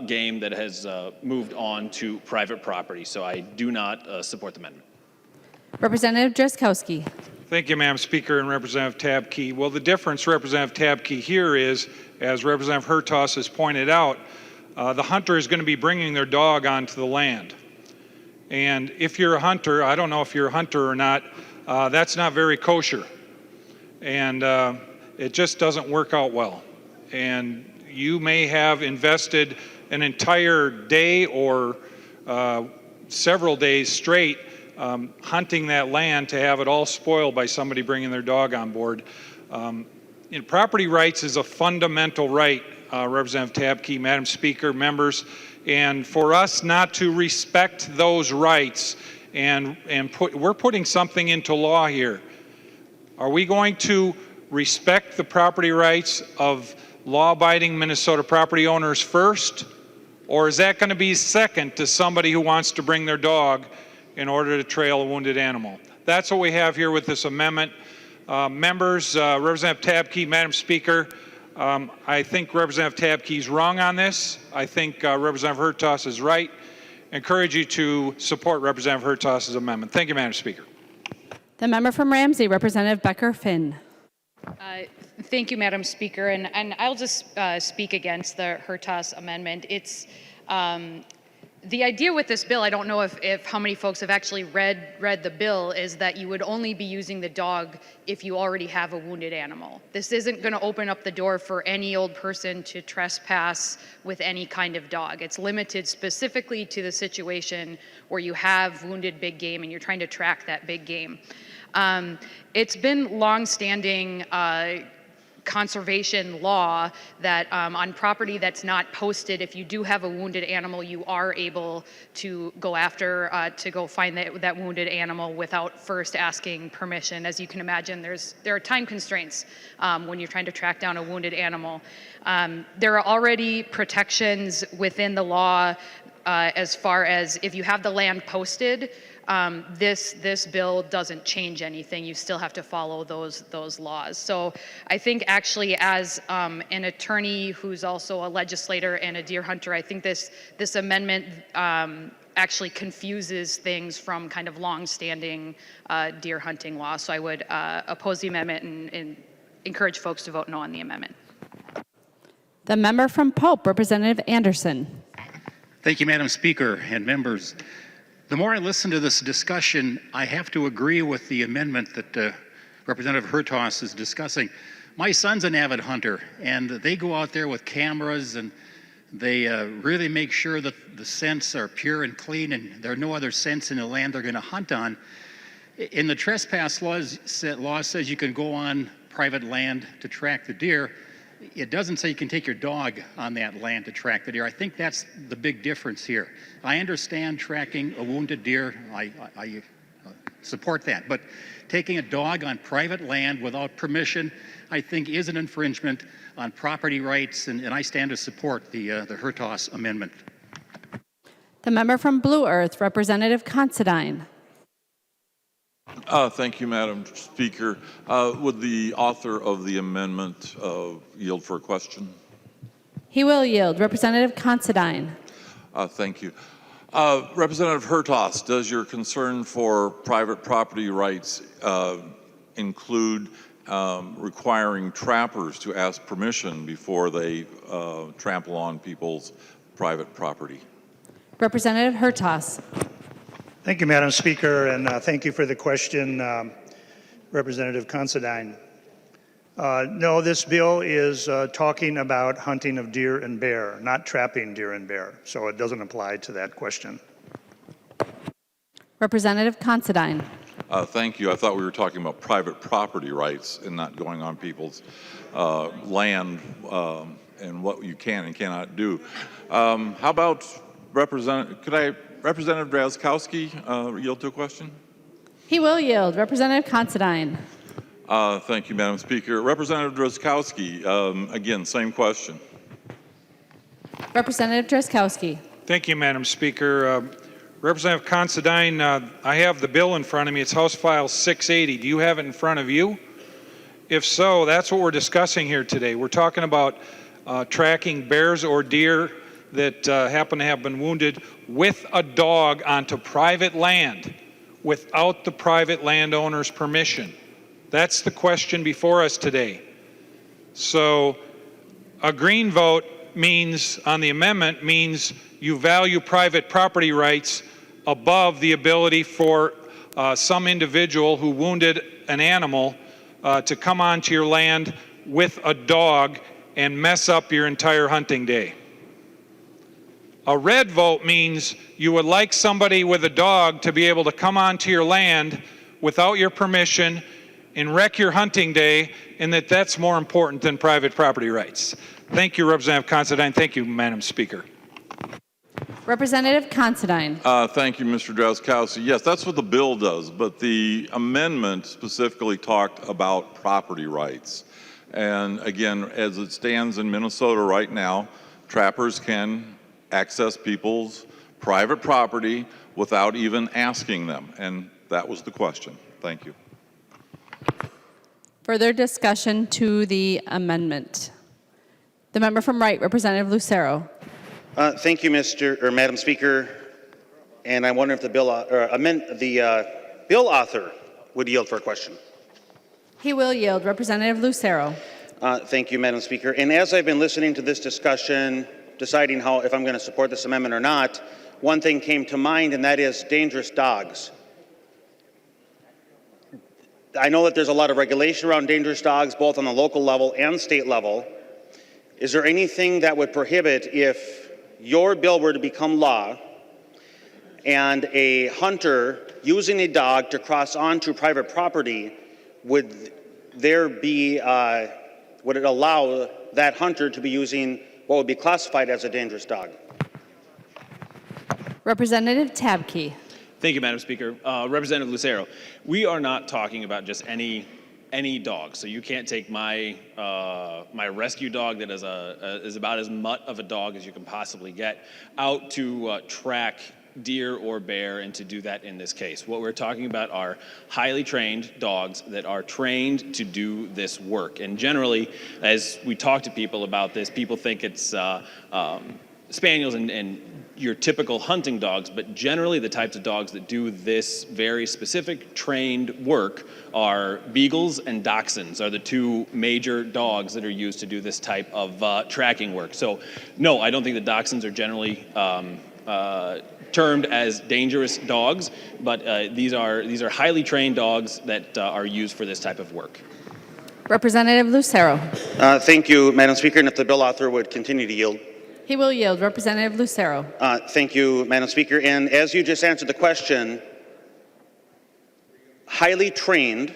game that has moved on to private property. So I do not support the amendment. Representative Drazkowski. Thank you, Madam Speaker, and Representative Tabke. Well, the difference, Representative Tabke, here is, as Representative Hertas has pointed out, the hunter is going to be bringing their dog onto the land. And if you're a hunter, I don't know if you're a hunter or not, that's not very kosher. And it just doesn't work out well. And you may have invested an entire day or several days straight hunting that land to have it all spoiled by somebody bringing their dog on board. Property rights is a fundamental right, Representative Tabke, Madam Speaker, members, and for us not to respect those rights we're putting something into law here. Are we going to respect the property rights of law-abiding Minnesota property owners first, or is that going to be second to somebody who wants to bring their dog in order to trail a wounded animal? That's what we have here with this amendment. Members, Representative Tabke, Madam Speaker, I think Representative Tabke is wrong on this. I think Representative Hertas is right. I encourage you to support Representative Hertas's amendment. Thank you, Madam Speaker. The member from Ramsey, Representative Becker-Finn. Thank you, Madam Speaker, and I'll just speak against the Hertas amendment. It's the idea with this bill, I don't know if how many folks have actually read the bill, is that you would only be using the dog if you already have a wounded animal. This isn't going to open up the door for any old person to trespass with any kind of dog. It's limited specifically to the situation where you have wounded big game and you're trying to track that big game. It's been long-standing conservation law that on property that's not posted, if you do have a wounded animal, you are able to go after, to go find that wounded animal without first asking permission. As you can imagine, there are time constraints when you're trying to track down a wounded animal. There are already protections within the law as far as if you have the land posted. This bill doesn't change anything. You still have to follow those laws. So I think actually as an attorney who's also a legislator and a deer hunter, I think this amendment actually confuses things from kind of long-standing deer hunting law. So I would oppose the amendment and encourage folks to vote no on the amendment. The member from Pope, Representative Anderson. Thank you, Madam Speaker and members. The more I listen to this discussion, I have to agree with the amendment that Representative Hertas is discussing. My son's an avid hunter, and they go out there with cameras, and they really make sure that the scents are pure and clean, and there are no other scents in the land they're going to hunt on. In the trespass laws, law says you can go on private land to track the deer. It doesn't say you can take your dog on that land to track the deer. I think that's the big difference here. I understand tracking a wounded deer. I support that. But taking a dog on private land without permission, I think, is an infringement on property rights, and I stand to support the Hertaus amendment. The member from Blue Earth, Representative Considine. Thank you, Madam Speaker. Would the author of the amendment yield for a question? He will yield. Representative Considine. Thank you. Representative Hertaus, does your concern for private property rights include requiring trappers to ask permission before they trample on people's private property? Representative Hertaus. Thank you, Madam Speaker, and thank you for the question, Representative Considine. No, this bill is talking about hunting of deer and bear, not trapping deer and bear, so it doesn't apply to that question. Representative Considine. Thank you. I thought we were talking about private property rights and not going on people's land and what you can and cannot do. How about Representative Drazkowski yield to a question? He will yield. Representative Considine. Thank you, Madam Speaker. Representative Drazkowski, again, same question. Representative Drazkowski. Thank you, Madam Speaker. Representative Considine, I have the bill in front of me. It's House File 680. Do you have it in front of you? If so, that's what we're discussing here today. We're talking about tracking bears or deer that happen to have been wounded with a dog onto private land without the private landowner's permission. That's the question before us today. So a green vote means, on the amendment, means you value private property rights above the ability for some individual who wounded an animal to come onto your land with a dog and mess up your entire hunting day. A red vote means you would like somebody with a dog to be able to come onto your land without your permission and wreck your hunting day, and that's more important than private property rights. Thank you, Representative Considine. Thank you, Madam Speaker. Representative Considine. Thank you, Mr. Drazkowski. Yes, that's what the bill does, but the amendment specifically talked about property rights. And again, as it stands in Minnesota right now, trappers can access people's private property without even asking them. And that was the question. Thank you. Further discussion to the amendment. The member from Wright, Representative Lucero. Thank you, Madam Speaker. And I wonder if the bill author would yield for a question. He will yield. Representative Lucero. Thank you, Madam Speaker. And as I've been listening to this discussion, deciding if I'm going to support this amendment or not, one thing came to mind, and that is dangerous dogs. I know that there's a lot of regulation around dangerous dogs, both on the local level and state level. Is there anything that would prohibit, if your bill were to become law and a hunter using a dog to cross onto private property, would it allow that hunter to be using what would be classified as a dangerous dog? Representative Tabke. Thank you, Madam Speaker. Representative Lucero, we are not talking about just any dog. So you can't take my my rescue dog that is about as mutt of a dog as you can possibly get out to track deer or bear, and to do that in this case. What we're talking about are highly trained dogs that are trained to do this work. And generally, as we talk to people about this, people think it's spaniels and your typical hunting dogs, but generally the types of dogs that do this very specific trained work are beagles and dachshunds are the two major dogs that are used to do this type of tracking work. So no, I don't think the dachshunds are generally termed as dangerous dogs, but these are highly trained dogs that are used for this type of work. Representative Lucero. Thank you, Madam Speaker, and if the bill author would continue to yield. He will yield. Representative Lucero. Thank you, Madam Speaker. And as you just answered the question, highly trained,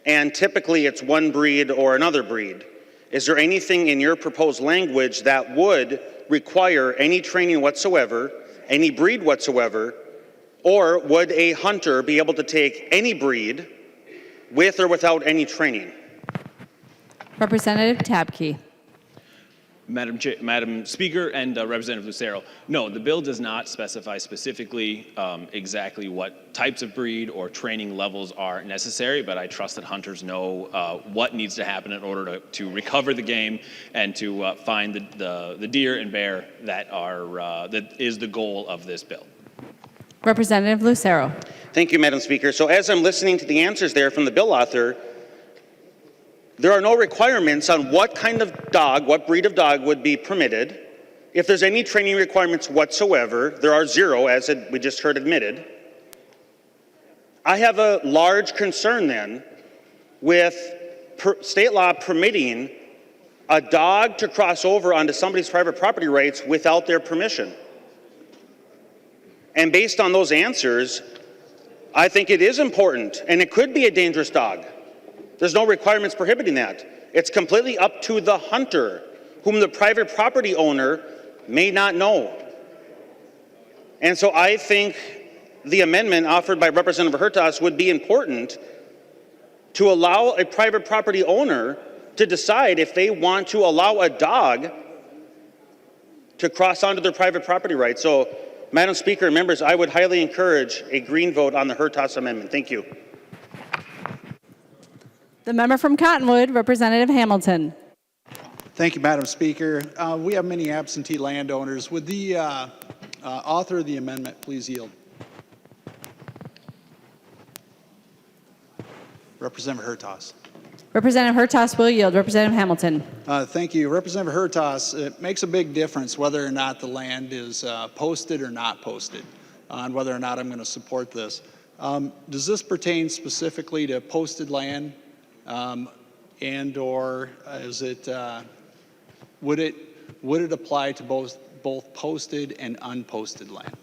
and typically it's one breed or another breed. Is there anything in your proposed language that would require any training whatsoever, any breed whatsoever, or would a hunter be able to take any breed with or without any training? Representative Tabke. Madam Speaker and Representative Lucero, no, the bill does not specify specifically exactly what types of breed or training levels are necessary, but I trust that hunters know what needs to happen in order to recover the game and to find the deer and bear that is the goal of this bill. Representative Lucero. Thank you, Madam Speaker. So as I'm listening to the answers there from the bill author, there are no requirements on what kind of dog, what breed of dog would be permitted. If there's any training requirements whatsoever, there are zero, as we just heard admitted. I have a large concern then with state law permitting a dog to cross over onto somebody's private property rights without their permission. And based on those answers, I think it is important, and it could be a dangerous dog. There's no requirements prohibiting that. It's completely up to the hunter, whom the private property owner may not know. And so I think the amendment offered by Representative Hertaus would be important to allow a private property owner to decide if they want to allow a dog to cross onto their private property rights. So, Madam Speaker and members, I would highly encourage a green vote on the Hertaus amendment. Thank you. The member from Cottonwood, Representative Hamilton. Thank you, Madam Speaker. We have many absentee landowners. Would the author of the amendment please yield? Representative Hertaus. Representative Hertaus will yield. Representative Hamilton. Thank you. Representative Hertaus, it makes a big difference whether or not the land is posted or not posted on whether or not I'm going to support this. Does this pertain specifically to posted land? And or is it would it apply to both posted and unposted land?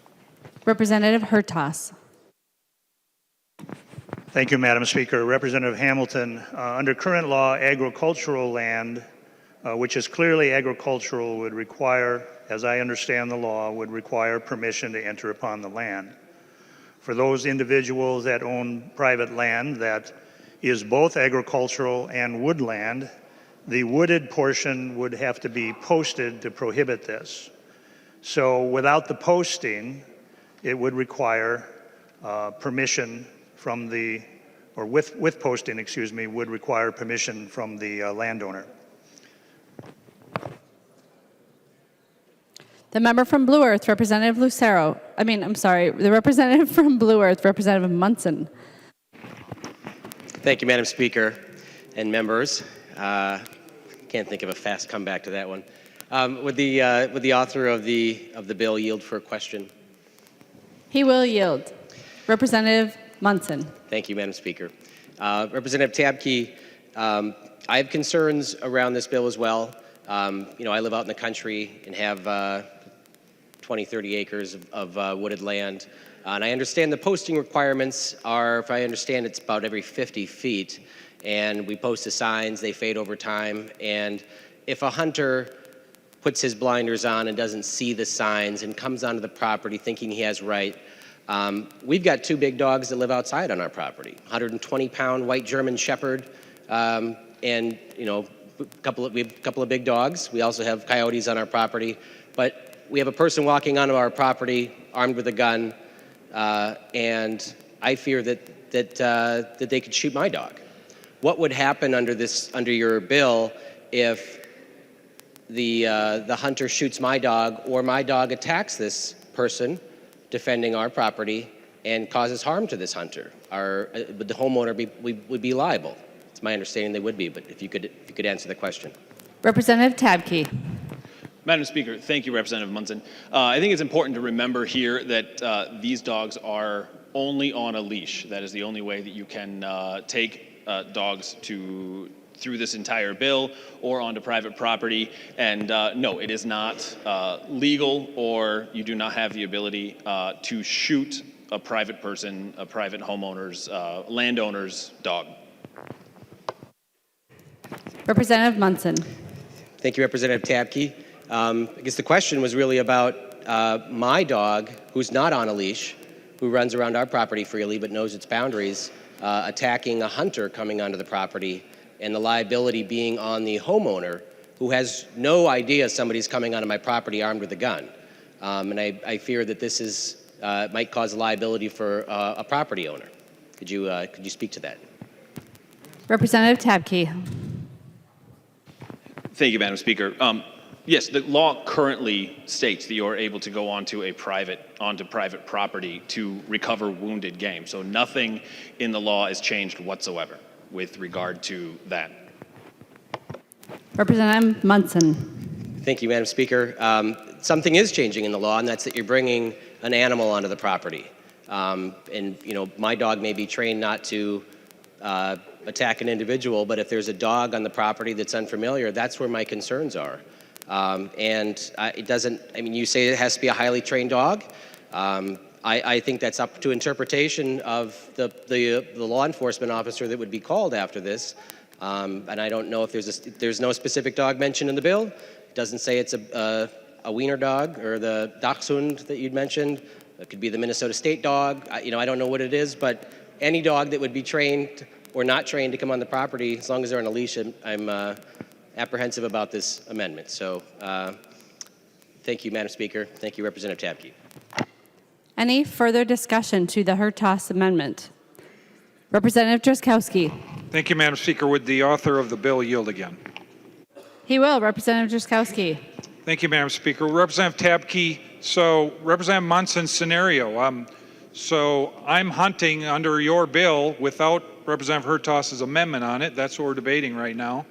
Representative Hertaus. Thank you, Madam Speaker. Representative Hamilton, under current law, agricultural land, which is clearly agricultural, would require, as I understand the law, would require permission to enter upon the land. For those individuals that own private land that is both agricultural and woodland, the wooded portion would have to be posted to prohibit this. So without the posting, it would require permission from the, or with posting, excuse me, would require permission from the landowner. The member from Blue Earth, Representative Lucero. The representative from Blue Earth, Representative Munson. Thank you, Madam Speaker and members. Can't think of a fast comeback to that one. Would the author of the bill yield for a question? He will yield. Representative Munson. Thank you, Madam Speaker. Representative Tabke, I have concerns around this bill as well. I live out in the country and have 20, 30 acres of wooded land. And I understand the posting requirements are, if I understand, it's about every 50 feet. And we post the signs, they fade over time. And if a hunter puts his blinders on and doesn't see the signs and comes onto the property thinking he has right, we've got two big dogs that live outside on our property, 120-pound white German Shepherd, and we have a couple of big dogs. We also have coyotes on our property, but we have a person walking onto our property armed with a gun, and I fear that they could shoot my dog. What would happen under your bill if the hunter shoots my dog or my dog attacks this person defending our property and causes harm to this hunter? Would the homeowner would be liable? It's my understanding they would be, but if you could answer the question. Representative Tabke. Madam Speaker, thank you, Representative Munson. I think it's important to remember here that these dogs are only on a leash. That is the only way that you can take dogs through this entire bill or onto private property. And no, it is not legal, or you do not have the ability to shoot a private person, a private homeowner's, landowner's dog. Representative Munson. Thank you, Representative Tabke. I guess the question was really about my dog, who's not on a leash, who runs around our property freely but knows its boundaries, attacking a hunter coming onto the property, and the liability being on the homeowner who has no idea somebody's coming onto my property armed with a gun. And I fear that this is, might cause liability for a property owner. Could you speak to that? Representative Tabke. Thank you, Madam Speaker. Yes, the law currently states that you are able to go onto private property to recover wounded game. So nothing in the law is changed whatsoever with regard to that. Representative Munson. Thank you, Madam Speaker. Something is changing in the law, and that's that you're bringing an animal onto the property. And you know, my dog may be trained not to attack an individual, but if there's a dog on the property that's unfamiliar, that's where my concerns are. It doesn't, I mean, you say it has to be a highly trained dog. I think that's up to interpretation of the law enforcement officer that would be called after this. And I don't know if there's no specific dog mentioned in the bill. It doesn't say it's a wiener dog or the dachshund that you'd mentioned. It could be the Minnesota State dog. I don't know what it is, but any dog that would be trained or not trained to come on the property, as long as they're on a leash, I'm apprehensive about this amendment. So thank you, Madam Speaker. Thank you, Representative Tabke. Any further discussion to the Hertaus amendment? Representative Drazkowski. Thank you, Madam Speaker. Would the author of the bill yield again? He will. Representative Drazkowski. Thank you, Madam Speaker. Representative Tabke, so Representative Munson's scenario. So I'm hunting under your bill without Representative Hertaus's amendment on it. That's what we're debating right now.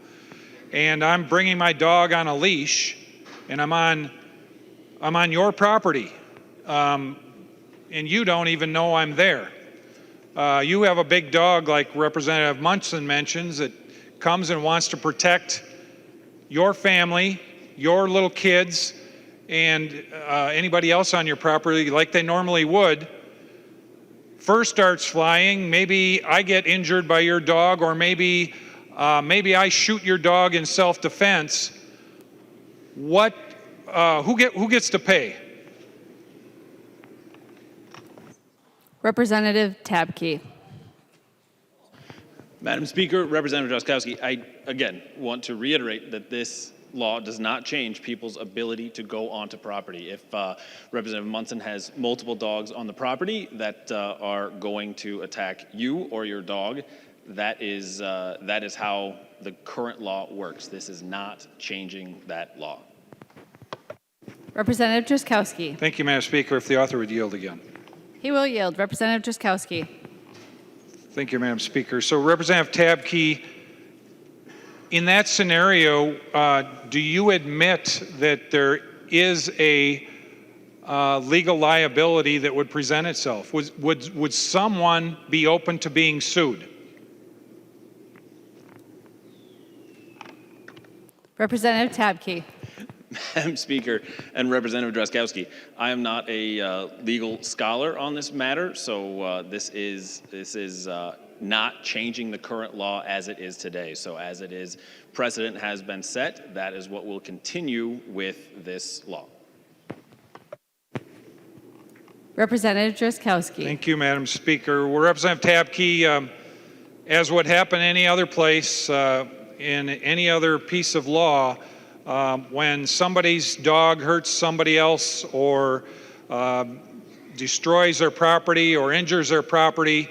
And I'm bringing my dog on a leash, and I'm on your property, and you don't even know I'm there. You have a big dog, like Representative Munson mentions, that comes and wants to protect your family, your little kids, and anybody else on your property like they normally would. First starts flying, maybe I get injured by your dog, or maybe I shoot your dog in self-defense. Who gets to pay? Representative Tabke. Madam Speaker, Representative Drazkowski, I again want to reiterate that this law does not change people's ability to go onto property. If Representative Munson has multiple dogs on the property that are going to attack you or your dog, that is how the current law works. This is not changing that law. Representative Drazkowski. Thank you, Madam Speaker. If the author would yield again. He will yield. Representative Drazkowski. Thank you, Madam Speaker. So Representative Tabke, in that scenario, do you admit that there is a legal liability that would present itself? Would someone be open to being sued? Representative Tabke. Madam Speaker and Representative Drazkowski, I am not a legal scholar on this matter, so this is not changing the current law as it is today. So as it is, precedent has been set. That is what will continue with this law. Representative Drazkowski. Thank you, Madam Speaker. Well, Representative Tabke, as would happen any other place, in any other piece of law, when somebody's dog hurts somebody else or destroys their property or injures their property,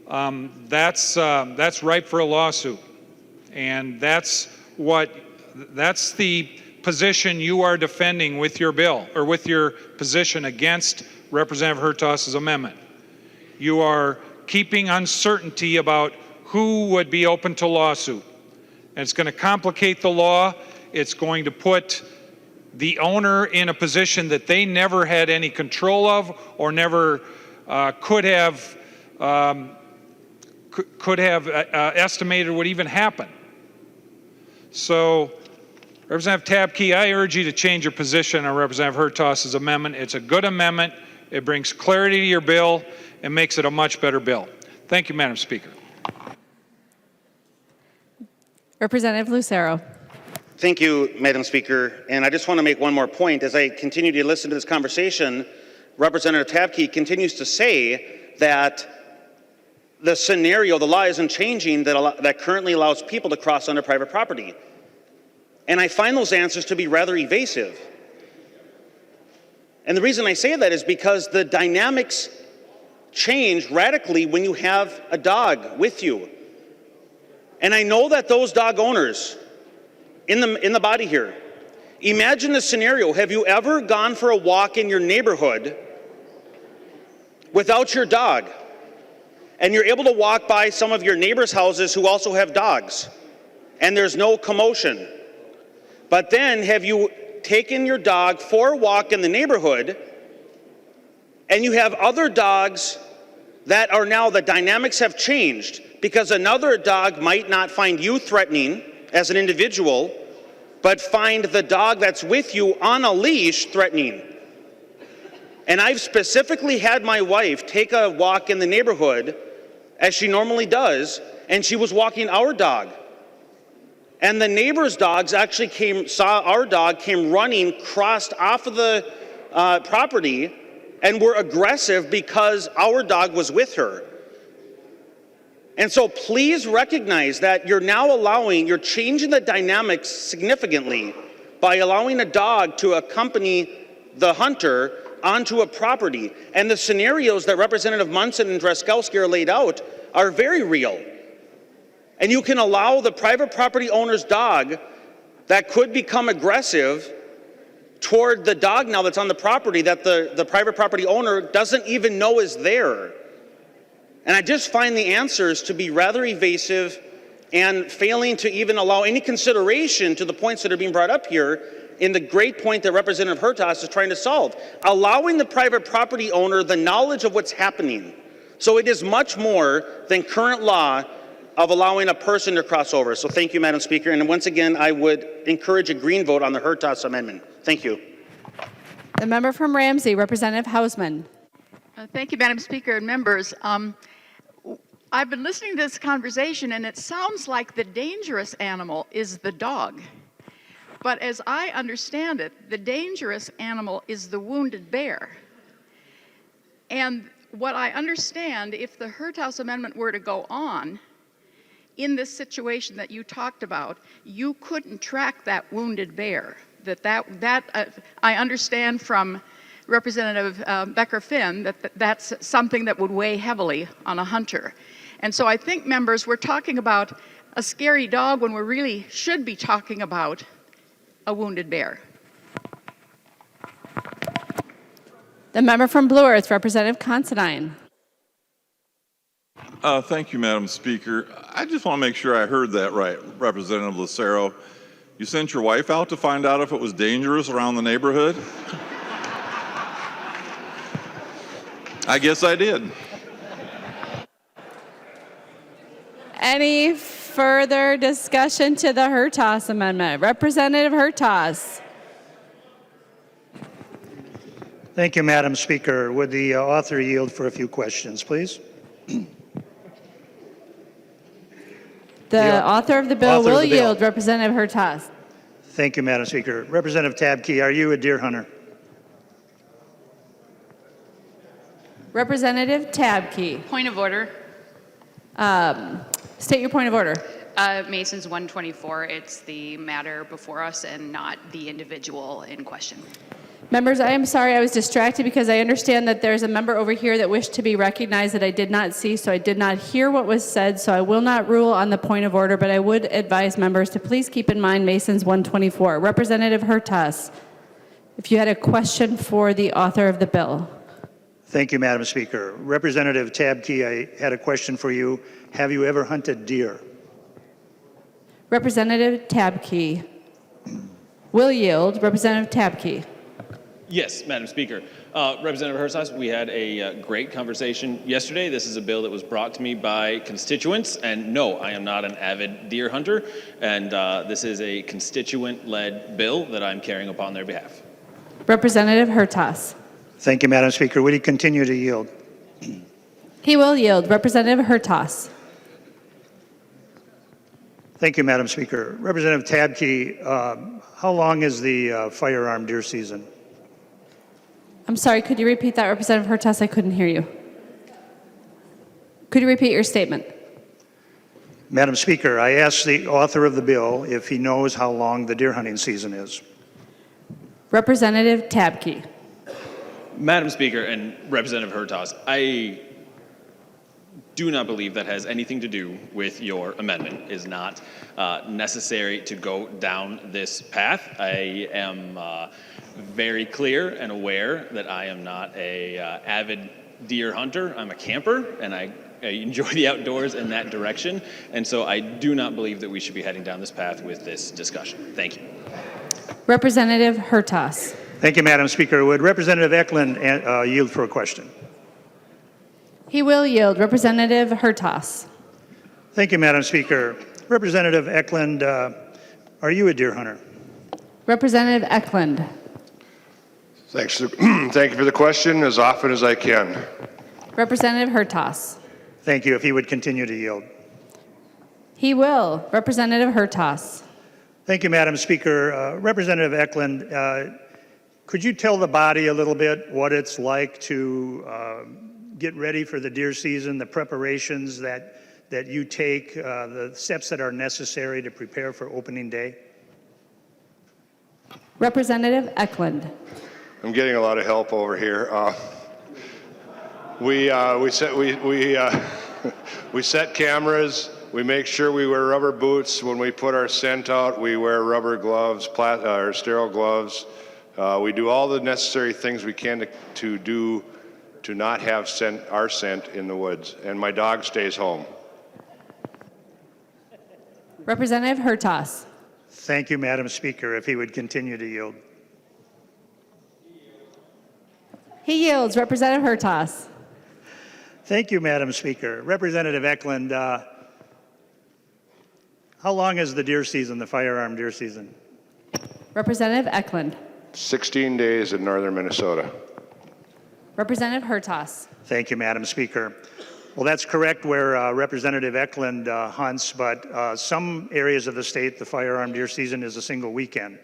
that's ripe for a lawsuit. And that's the position you are defending with your bill, or with your position against Representative Hertaus's amendment. You are keeping uncertainty about who would be open to lawsuit. And it's going to complicate the law. It's going to put the owner in a position that they never had any control of, or never could have estimated would even happen. So, Representative Tabke, I urge you to change your position on Representative Hertaus's amendment. It's a good amendment. It brings clarity to your bill and makes it a much better bill. Thank you, Madam Speaker. Representative Lucero. Thank you, Madam Speaker. And I just want to make one more point. As I continue to listen to this conversation, Representative Tabke continues to say that the scenario, the law isn't changing that currently allows people to cross onto private property. And I find those answers to be rather evasive. And the reason I say that is because the dynamics change radically when you have a dog with you. And I know that those dog owners in the body here, imagine the scenario. Have you ever gone for a walk in your neighborhood without your dog? And you're able to walk by some of your neighbors' houses who also have dogs, and there's no commotion. But then have you taken your dog for a walk in the neighborhood, and you have other dogs that are now, the dynamics have changed because another dog might not find you threatening as an individual, but find the dog that's with you on a leash threatening. And I've specifically had my wife take a walk in the neighborhood as she normally does, and she was walking our dog. And the neighbor's dogs actually saw our dog, came running, crossed off of the property, and were aggressive because our dog was with her. And so please recognize that you're changing the dynamics significantly by allowing a dog to accompany the hunter onto a property. And the scenarios that Representative Munson and Drazkowski are laid out are very real. And you can allow the private property owner's dog that could become aggressive toward the dog now that's on the property that the private property owner doesn't even know is there. And I just find the answers to be rather evasive and failing to even allow any consideration to the points that are being brought up here in the great point that Representative Hertas is trying to solve. Allowing the private property owner the knowledge of what's happening. So it is much more than current law of allowing a person to cross over. So thank you, Madam Speaker. And once again, I would encourage a green vote on the Hertas amendment. Thank you. The member from Ramsey, Representative Hausman. Thank you, Madam Speaker and members. I've been listening to this conversation, and it sounds like the dangerous animal is the dog. But as I understand it, the dangerous animal is the wounded bear. And what I understand, if the Hertas amendment were to go on, in this situation that you talked about, you couldn't track that wounded bear. I understand from Representative Becker-Finn that's something that would weigh heavily on a hunter. And so I think, members, we're talking about a scary dog when we really should be talking about a wounded bear. The member from Blue Earth, Representative Considine. Thank you, Madam Speaker. I just want to make sure I heard that right, Representative Lucero. You sent your wife out to find out if it was dangerous around the neighborhood? I guess I did. Any further discussion to the Hertas amendment? Representative Hertas. Thank you, Madam Speaker. Would the author yield for a few questions, please? The author of the bill will yield. Representative Hertas. Thank you, Madam Speaker. Representative Tabke, are you a deer hunter? Representative Tabke. Point of order. State your point of order. Mason's 124. It's the matter before us and not the individual in question. Members, I am sorry I was distracted because I understand that there's a member over here that wished to be recognized that I did not see, so I did not hear what was said, so I will not rule on the point of order, but I would advise members to please keep in mind Mason's 124. Representative Hertas, if you had a question for the author of the bill. Thank you, Madam Speaker. Representative Tabke, I had a question for you. Have you ever hunted deer? Representative Tabke will yield. Representative Tabke. Yes, Madam Speaker. Representative Hertas, we had a great conversation yesterday. This is a bill that was brought to me by constituents, and no, I am not an avid deer hunter, and this is a constituent-led bill that I'm carrying upon their behalf. Representative Hertas. Thank you, Madam Speaker. Would he continue to yield? He will yield. Representative Hertaus. Thank you, Madam Speaker. Representative Tabke, how long is the firearm deer season? I'm sorry, could you repeat that, Representative Hertaus? I couldn't hear you. Could you repeat your statement? Madam Speaker, I asked the author of the bill if he knows how long the deer hunting season is. Representative Tabke. Madam Speaker and Representative Hertaus, I do not believe that has anything to do with your amendment. It is not necessary to go down this path. I am very clear and aware that I am not a avid deer hunter. I'm a camper, and I enjoy the outdoors in that direction. And so I do not believe that we should be heading down this path with this discussion. Thank you. Representative Hertaus. Thank you, Madam Speaker. Would Representative Eklund yield for a question? He will yield. Representative Hertaus. Thank you, Madam Speaker. Representative Eklund, are you a deer hunter? Representative Eklund. Thanks. Thank you for the question, as often as I can. Representative Hertaus. Thank you. If he would continue to yield. He will. Representative Hertaus. Thank you, Madam Speaker. Representative Eklund, could you tell the body a little bit what it's like to get ready for the deer season, the preparations that you take, the steps that are necessary to prepare for opening day? Representative Eklund. I'm getting a lot of help over here. We set cameras. We make sure we wear rubber boots. When we put our scent out, we wear rubber gloves, or sterile gloves. We do all the necessary things we can to do to not have our scent in the woods. And my dog stays home. Representative Hertaus. Thank you, Madam Speaker. If he would continue to yield. He yields. Representative Hertaus. Thank you, Madam Speaker. Representative Eklund, how long is the deer season, the firearm deer season? Representative Eklund. 16 days in northern Minnesota. Representative Hertaus. Thank you, Madam Speaker. Well, that's correct where Representative Eklund hunts, but some areas of the state, the firearm deer season is a single weekend.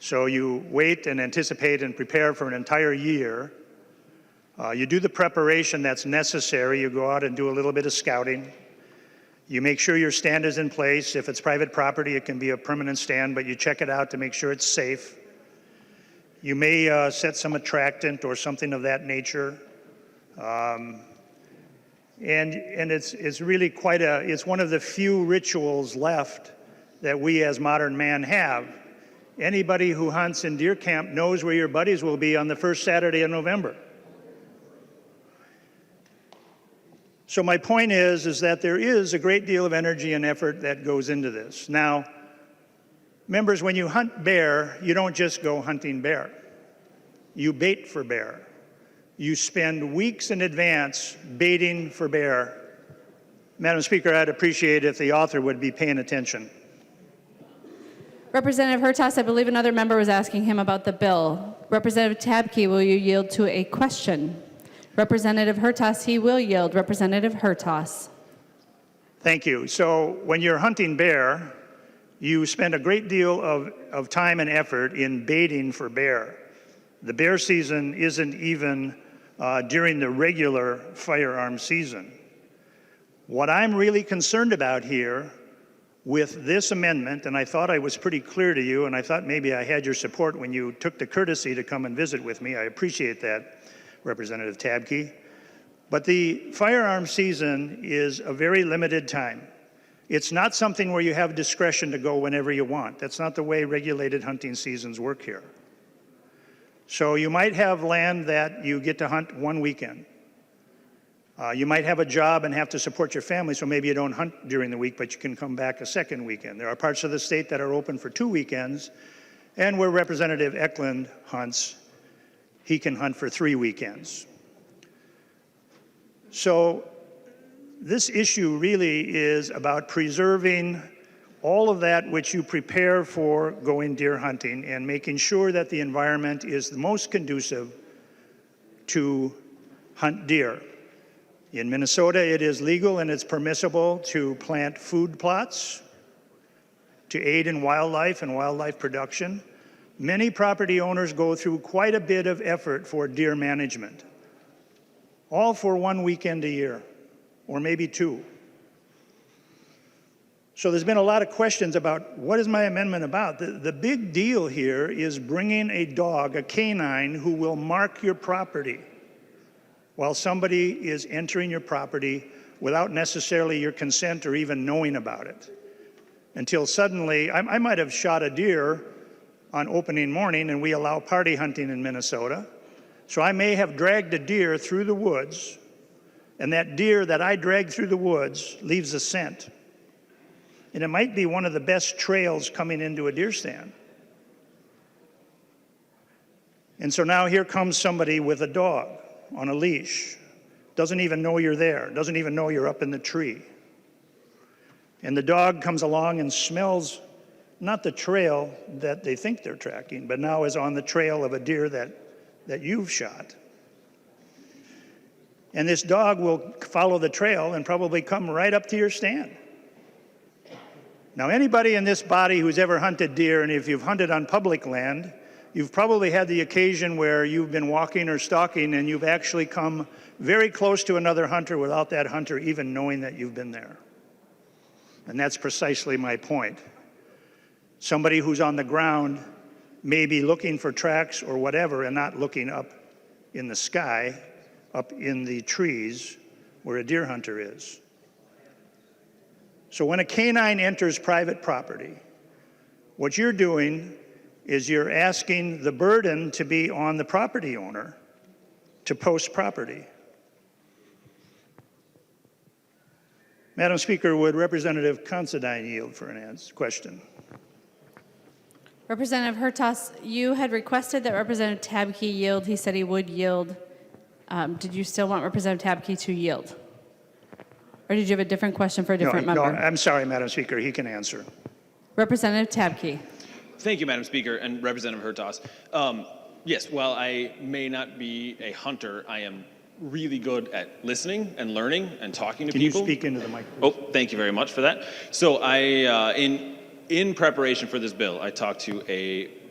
So you wait and anticipate and prepare for an entire year. You do the preparation that's necessary. You go out and do a little bit of scouting. You make sure your stand is in place. If it's private property, it can be a permanent stand, but you check it out to make sure it's safe. You may set some attractant or something of that nature. And it's really it's one of the few rituals left that we as modern man have. Anybody who hunts in deer camp knows where your buddies will be on the first Saturday of November. So my point is that there is a great deal of energy and effort that goes into this. Now, members, when you hunt bear, you don't just go hunting bear. You bait for bear. You spend weeks in advance baiting for bear. Madam Speaker, I'd appreciate if the author would be paying attention. Representative Hertaus, I believe another member was asking him about the bill. Representative Tabke, will you yield to a question? Representative Hertaus, he will yield. Representative Hertaus. Thank you. So when you're hunting bear, you spend a great deal of time and effort in baiting for bear. The bear season isn't even during the regular firearm season. What I'm really concerned about here with this amendment, and I thought I was pretty clear to you, and I thought maybe I had your support when you took the courtesy to come and visit with me. I appreciate that, Representative Tabke. But the firearm season is a very limited time. It's not something where you have discretion to go whenever you want. That's not the way regulated hunting seasons work here. So you might have land that you get to hunt one weekend. You might have a job and have to support your family, so maybe you don't hunt during the week, but you can come back a second weekend. There are parts of the state that are open for 2 weekends, and where Representative Eklund hunts, he can hunt for 3 weekends. So this issue really is about preserving all of that which you prepare for going deer hunting and making sure that the environment is the most conducive to hunt deer. In Minnesota, it is legal and it's permissible to plant food plots to aid in wildlife and wildlife production. Many property owners go through quite a bit of effort for deer management, all for one weekend a year, or maybe two. So there's been a lot of questions about what is my amendment about. The big deal here is bringing a dog, a canine, who will mark your property while somebody is entering your property without necessarily your consent or even knowing about it. Until suddenly, I might have shot a deer on opening morning, and we allow party hunting in Minnesota. So I may have dragged a deer through the woods, and that deer that I dragged through the woods leaves a scent. And it might be one of the best trails coming into a deer stand. And so now here comes somebody with a dog on a leash, doesn't even know you're there, doesn't even know you're up in the tree. And the dog comes along and smells not the trail that they think they're tracking, but now is on the trail of a deer that you've shot. And this dog will follow the trail and probably come right up to your stand. Now, anybody in this body who's ever hunted deer, and if you've hunted on public land, you've probably had the occasion where you've been walking or stalking and you've actually come very close to another hunter without that hunter even knowing that you've been there. And that's precisely my point. Somebody who's on the ground may be looking for tracks or whatever and not looking up in the sky, up in the trees where a deer hunter is. So when a canine enters private property, what you're doing is you're asking the burden to be on the property owner to post property. Madam Speaker, would Representative Considine yield for an question? Representative Hertaus, you had requested that Representative Tabke yield. He said he would yield. Did you still want Representative Tabke to yield? Or did you have a different question for a different member? No, I'm sorry, Madam Speaker. He can answer. Representative Tabke. Thank you, Madam Speaker, and Representative Hertaus. Yes, while I may not be a hunter, I am really good at listening and learning and talking to people. Can you speak into the microphone? Oh, thank you very much for that. So in preparation for this bill, I talked to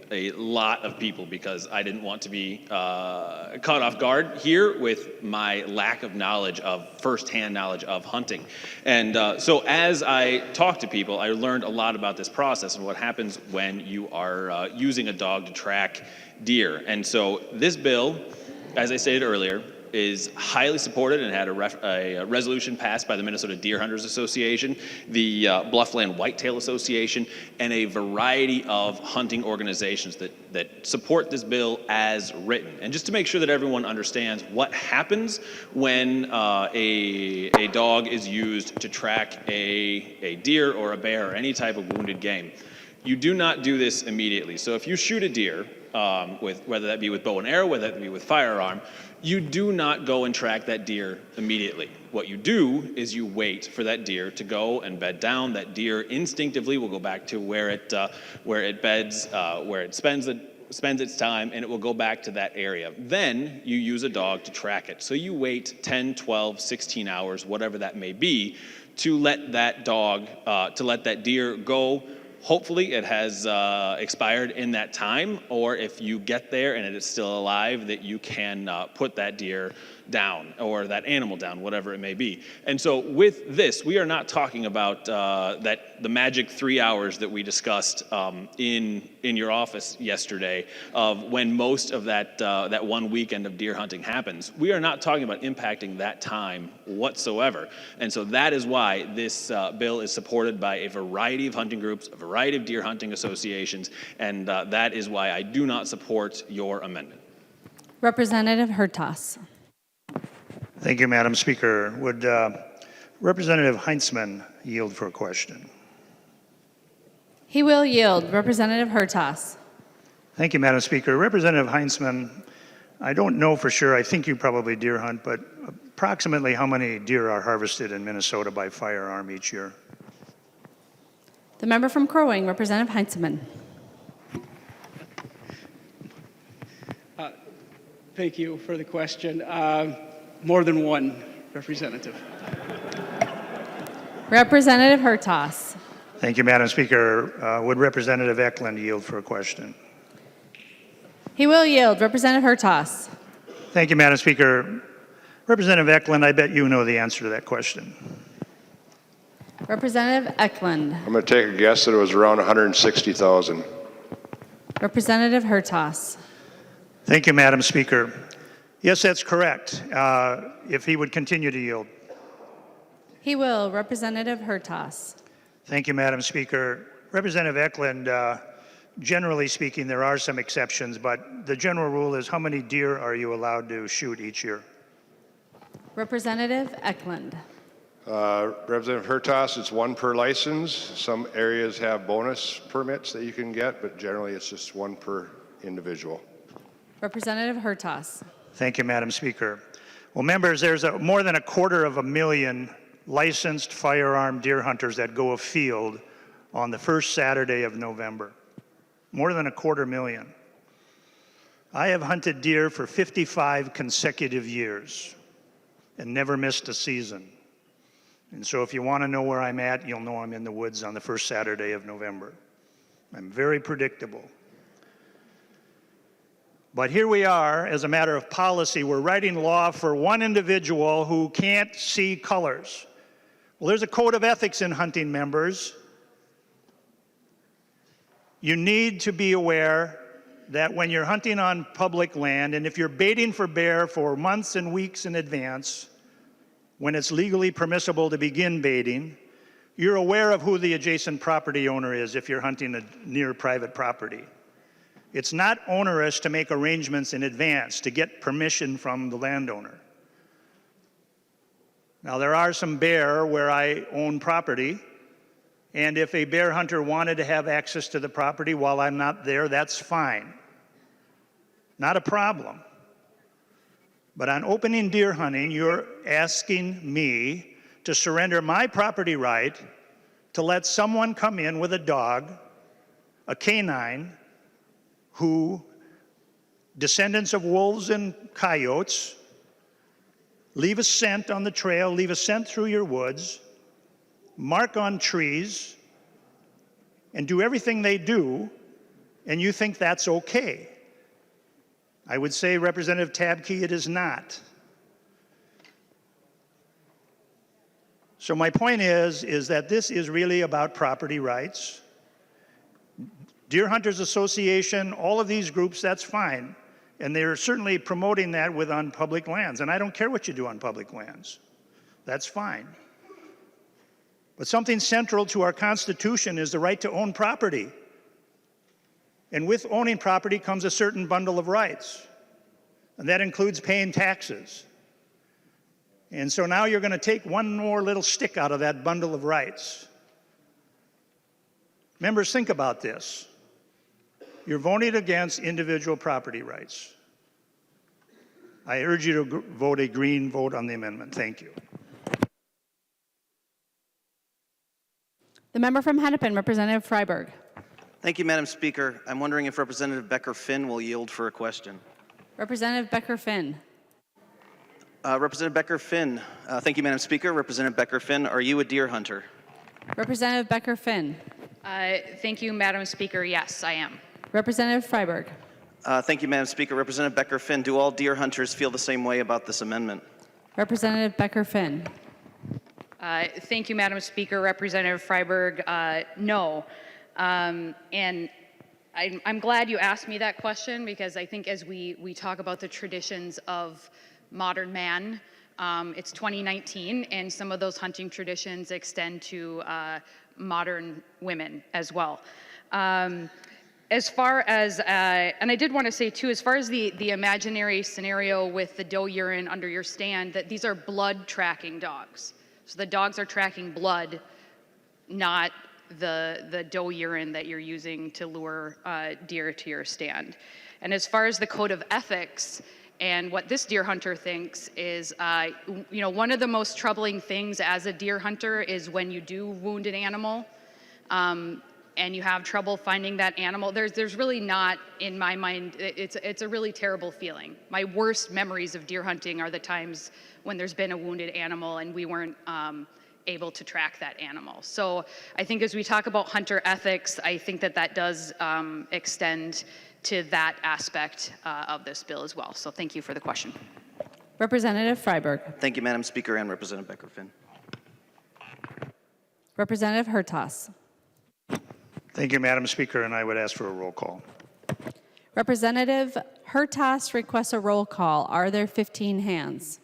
a lot of people because I didn't want to be caught off guard here with my lack of knowledge firsthand knowledge of hunting. And so as I talked to people, I learned a lot about this process and what happens when you are using a dog to track deer. And so this bill, as I stated earlier, is highly supported and had a resolution passed by the Minnesota Deer Hunters Association, the Bluffland Whitetail Association, and a variety of hunting organizations that support this bill as written. And just to make sure that everyone understands what happens when a dog is used to track a deer or a bear or any type of wounded game, you do not do this immediately. So if you shoot a deer, whether that be with bow and arrow, whether that be with firearm, you do not go and track that deer immediately. What you do is you wait for that deer to go and bed down. That deer instinctively will go back to where it beds, where it spends its time, and it will go back to that area. Then you use a dog to track it. So you wait 10, 12, 16 hours, whatever that may be, to let that deer go. Hopefully it has expired in that time, or if you get there and it is still alive, that you can put that deer down or that animal down, whatever it may be. And so with this, we are not talking about the magic 3 hours that we discussed in your office yesterday of when most of that one weekend of deer hunting happens. We are not talking about impacting that time whatsoever. And so that is why this bill is supported by a variety of hunting groups, a variety of deer hunting associations, and that is why I do not support your amendment. Representative Hertaus. Thank you, Madam Speaker. Would Representative Heintzman yield for a question? He will yield. Representative Hertaus. Thank you, Madam Speaker. Representative Heintzman, I don't know for sure, I think you probably deer hunt, but approximately how many deer are harvested in Minnesota by firearm each year? The member from Crow Wing, Representative Heintzman. Thank you for the question. More than one, Representative. Representative Hertaus. Thank you, Madam Speaker. Would Representative Eklund yield for a question? He will yield. Representative Hertaus. Thank you, Madam Speaker. Representative Eklund, I bet you know the answer to that question. Representative Eklund. I'm going to take a guess that it was around 160,000. Representative Hertaus. Thank you, Madam Speaker. Yes, that's correct. If he would continue to yield. He will. Representative Hertaus. Thank you, Madam Speaker. Representative Eklund, generally speaking, there are some exceptions, but the general rule is how many deer are you allowed to shoot each year? Representative Eklund. Representative Hertaus, it's one per license. Some areas have bonus permits that you can get, but generally it's just one per individual. Representative Hertaus. Thank you, Madam Speaker. Well, members, there's more than 250,000 licensed firearm deer hunters that go afield on the first Saturday of November. More than 250,000. I have hunted deer for 55 consecutive years and never missed a season. And so if you want to know where I'm at, you'll know I'm in the woods on the first Saturday of November. I'm very predictable. But here we are, as a matter of policy, we're writing law for one individual who can't see colors. Well, there's a code of ethics in hunting, members. You need to be aware that when you're hunting on public land, and if you're baiting for bear for months and weeks in advance, when it's legally permissible to begin baiting, you're aware of who the adjacent property owner is if you're hunting near private property. It's not onerous to make arrangements in advance to get permission from the landowner. Now, there are some bear where I own property, and if a bear hunter wanted to have access to the property while I'm not there, that's fine. Not a problem. But on opening deer hunting, you're asking me to surrender my property right to let someone come in with a dog, a canine, who, descendants of wolves and coyotes, leave a scent on the trail, leave a scent through your woods, mark on trees, and do everything they do, and you think that's okay. I would say, Representative Tabke, it is not. So my point is that this is really about property rights. Deer Hunters Association, all of these groups, that's fine. And they're certainly promoting that on public lands. And I don't care what you do on public lands. That's fine. But something central to our Constitution is the right to own property. And with owning property comes a certain bundle of rights. And that includes paying taxes. And so now you're going to take one more little stick out of that bundle of rights. Members, think about this. You're voting against individual property rights. I urge you to vote a green vote on the amendment. Thank you. The member from Hennepin, Representative Freiberg. Thank you, Madam Speaker. I'm wondering if Representative Becker-Finn will yield for a question. Representative Becker-Finn. Representative Becker-Finn. Thank you, Madam Speaker. Representative Becker-Finn, are you a deer hunter? Representative Becker-Finn. Thank you, Madam Speaker. Yes, I am. Representative Freiberg. Thank you, Madam Speaker. Representative Becker-Finn, do all deer hunters feel the same way about this amendment? Representative Becker-Finn. Thank you, Madam Speaker. Representative Freiberg, no. And I'm glad you asked me that question, because I think as we talk about the traditions of modern man, it's 2019, and some of those hunting traditions extend to modern women as well. As far as, and I did want to say too, as far as the imaginary scenario with the doe urine under your stand, that these are blood tracking dogs. So the dogs are tracking blood, not the doe urine that you're using to lure deer to your stand. And as far as the code of ethics and what this deer hunter thinks is, one of the most troubling things as a deer hunter is when you do wound an animal. and you have trouble finding that animal, there's really not, in my mind, it's a really terrible feeling. My worst memories of deer hunting are the times when there's been a wounded animal and we weren't able to track that animal. So I think as we talk about hunter ethics, I think that does extend to that aspect of this bill as well. So thank you for the question. Representative Freiberg. Thank you, Madam Speaker, and Representative Becker-Finn. Representative Hertaus. Thank you, Madam Speaker, and I would ask for a roll call. Representative Hertaus requests a roll call. Are there 15 hands?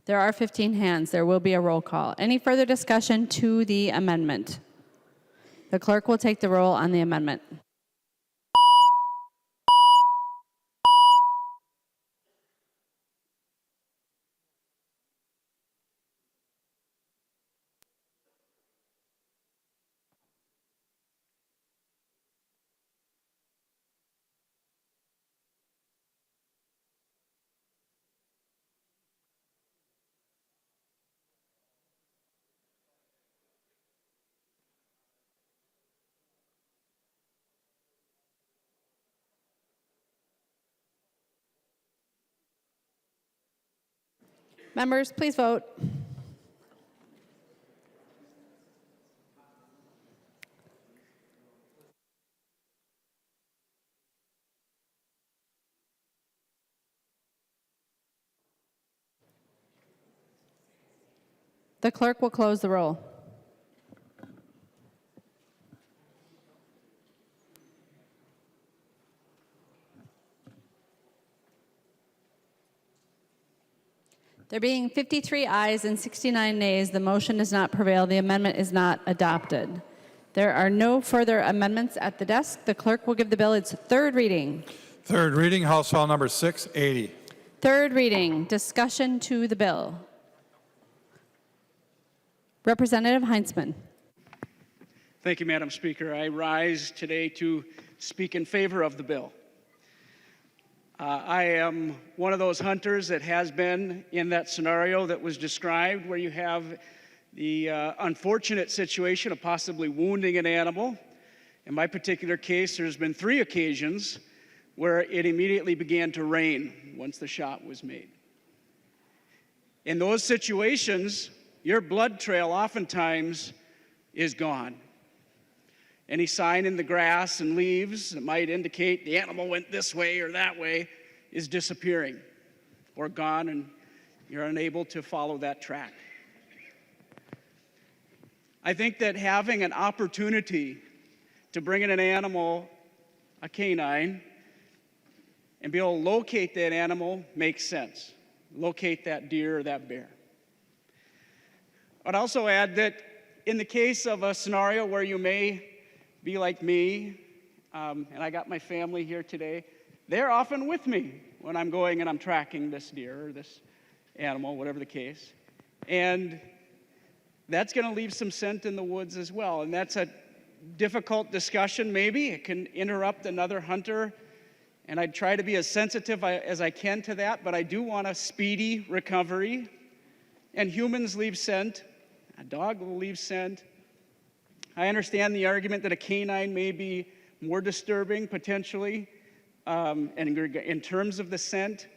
There are 15 hands. There will be a roll call. Any further discussion to the amendment? The clerk will take the roll on the amendment. Members, please vote. The clerk will close the roll. There being 53 ayes and 69 nays, the motion does not prevail. The amendment is not adopted. There are no further amendments at the desk. The clerk will give the bill its third reading. Third reading, House File Number 680. Third reading, discussion to the bill. Representative Heinzman. Thank you, Madam Speaker. I rise today to speak in favor of the bill. I am one of those hunters that has been in that scenario that was described where you have the unfortunate situation of possibly wounding an animal. In my particular case, there's been 3 occasions where it immediately began to rain once the shot was made. In those situations, your blood trail oftentimes is gone. Any sign in the grass and leaves that might indicate the animal went this way or that way is disappearing or gone, and you're unable to follow that track. I think that having an opportunity to bring in an animal, a canine, and be able to locate that animal makes sense. Locate that deer or that bear. I'd also add that in the case of a scenario where you may be like me, and I got my family here today, they're often with me when I'm going and I'm tracking this deer or this animal, whatever the case. And that's going to leave some scent in the woods as well. And that's a difficult discussion, maybe. It can interrupt another hunter. And I'd try to be as sensitive as I can to that, but I do want a speedy recovery. And humans leave scent. A dog will leave scent. I understand the argument that a canine may be more disturbing, potentially, and in terms of the scent.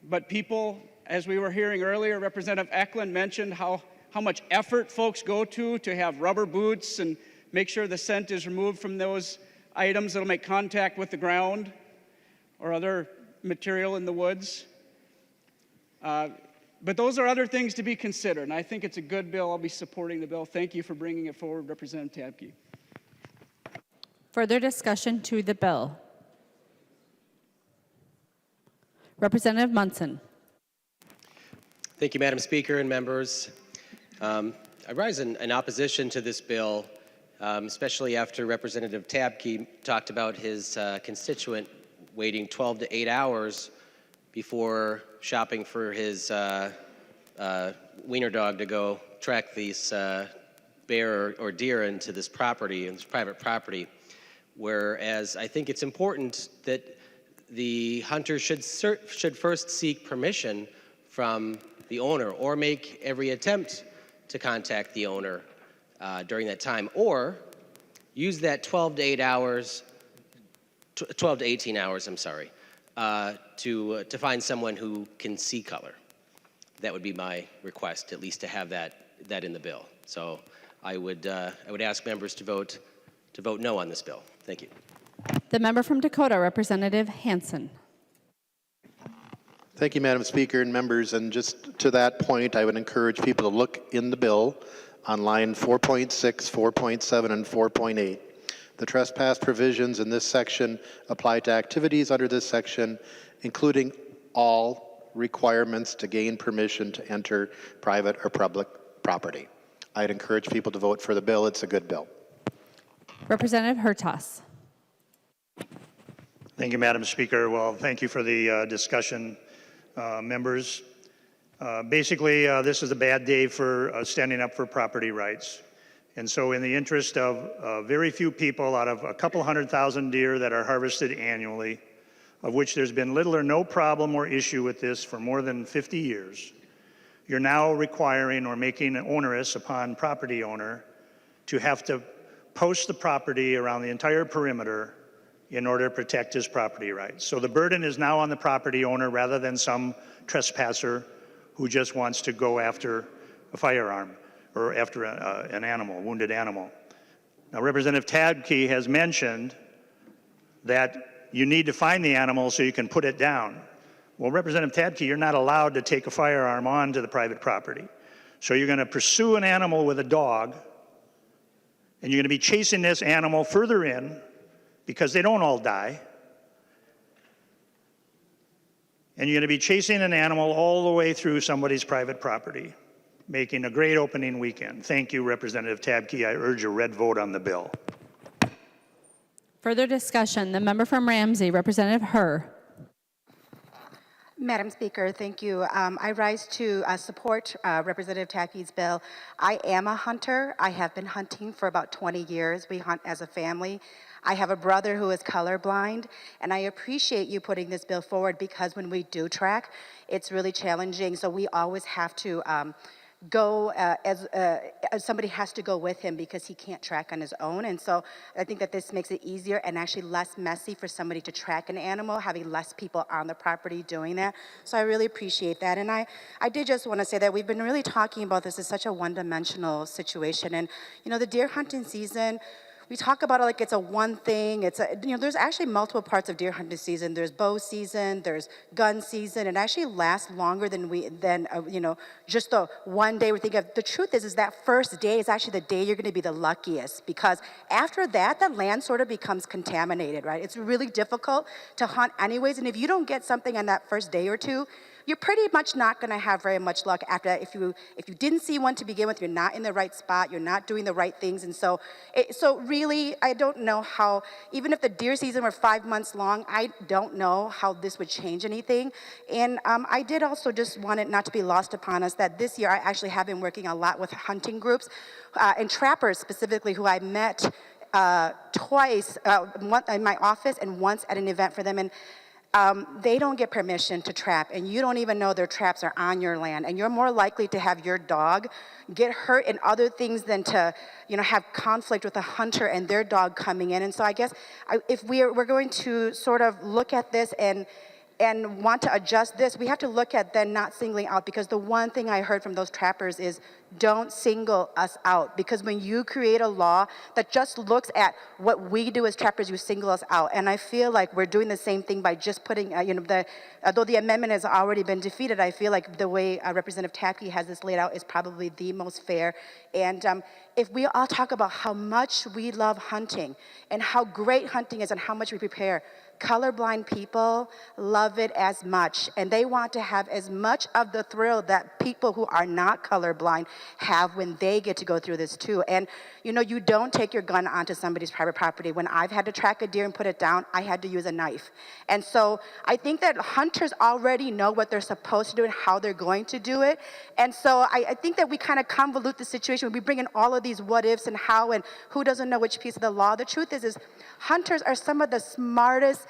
But people, as we were hearing earlier, Representative Eklund mentioned how much effort folks go to have rubber boots and make sure the scent is removed from those items that will make contact with the ground or other material in the woods. But those are other things to be considered, and I think it's a good bill. I'll be supporting the bill. Thank you for bringing it forward, Representative Tabke. Further discussion to the bill. Representative Munson. Thank you, Madam Speaker and members. I rise in opposition to this bill, especially after Representative Tabke talked about his constituent waiting 12 to 8 hours before shopping for his wiener dog to go track these bear or deer into this property, in this private property. Whereas I think it's important that the hunter should first seek permission from the owner or make every attempt to contact the owner during that time, or use that 12 to 18 hours, I'm sorry, to find someone who can see color. That would be my request, at least to have that in the bill. So I would ask members to vote no on this bill. Thank you. The member from Dakota, Representative Hansen. Thank you, Madam Speaker and members. And just to that point, I would encourage people to look in the bill on line 4.6, 4.7, and 4.8. The trespass provisions in this section apply to activities under this section, including all requirements to gain permission to enter private or public property. I'd encourage people to vote for the bill. It's a good bill. Representative Hertaus. Thank you, Madam Speaker. Well, thank you for the discussion, members. Basically, this is a bad day for standing up for property rights. And so in the interest of very few people out of a couple 100,000 deer that are harvested annually, of which there's been little or no problem or issue with this for more than 50 years, you're now requiring or making it onerous upon property owner to have to post the property around the entire perimeter in order to protect his property rights. So the burden is now on the property owner rather than some trespasser who just wants to go after a firearm or after an animal, a wounded animal. Now, Representative Tabke has mentioned that you need to find the animal so you can put it down. Well, Representative Tabke, you're not allowed to take a firearm onto the private property. So you're going to pursue an animal with a dog, and you're going to be chasing this animal further in because they don't all die. And you're going to be chasing an animal all the way through somebody's private property, making a great opening weekend. Thank you, Representative Tabke. I urge a red vote on the bill. Further discussion. The member from Ramsey, Representative Herr. Madam Speaker, thank you. I rise to support Representative Tabke's bill. I am a hunter. I have been hunting for about 20 years. We hunt as a family. I have a brother who is colorblind, and I appreciate you putting this bill forward because when we do track, it's really challenging. So we always have to go as somebody has to go with him because he can't track on his own. And so I think that this makes it easier and actually less messy for somebody to track an animal, having less people on the property doing that. So I really appreciate that. And I did just want to say that we've been really talking about this as such a one-dimensional situation. And, you know, the deer hunting season, we talk about it like it's a one thing. It's a, you know, there's actually multiple parts of deer hunting season. There's bow season, there's gun season. It actually lasts longer than you know, just the one day we think of. The truth is that first day is actually the day you're going to be the luckiest because after that, the land sort of becomes contaminated, right? It's really difficult to hunt anyways, and if you don't get something on that first day or two, you're pretty much not going to have very much luck after that. If you didn't see one to begin with, you're not in the right spot, you're not doing the right things, and so really, I don't know how, even if the deer season were 5 months long, I don't know how this would change anything. And I did also just want it not to be lost upon us that this year I actually have been working a lot with hunting groups and trappers specifically who I met twice, once in my office and once at an event for them. And they don't get permission to trap, and you don't even know their traps are on your land, and you're more likely to have your dog get hurt in other things than to, you know, have conflict with a hunter and their dog coming in. And so I guess if we're going to sort of look at this and want to adjust this, we have to look at then not singling out, because the one thing I heard from those trappers is don't single us out, because when you create a law that just looks at what we do as trappers, you single us out. And I feel like we're doing the same thing by just putting, you know, although the amendment has already been defeated, I feel like the way Representative Tabke has this laid out is probably the most fair. And if we all talk about how much we love hunting and how great hunting is and how much we prepare, colorblind people love it as much, and they want to have as much of the thrill that people who are not colorblind have when they get to go through this too. And you know, you don't take your gun onto somebody's private property. When I've had to track a deer and put it down, I had to use a knife. And so I think that hunters already know what they're supposed to do and how they're going to do it. And so I think that we kind of convolute the situation when we bring in all of these what ifs and how and who doesn't know which piece of the law. The truth is hunters are some of the smartest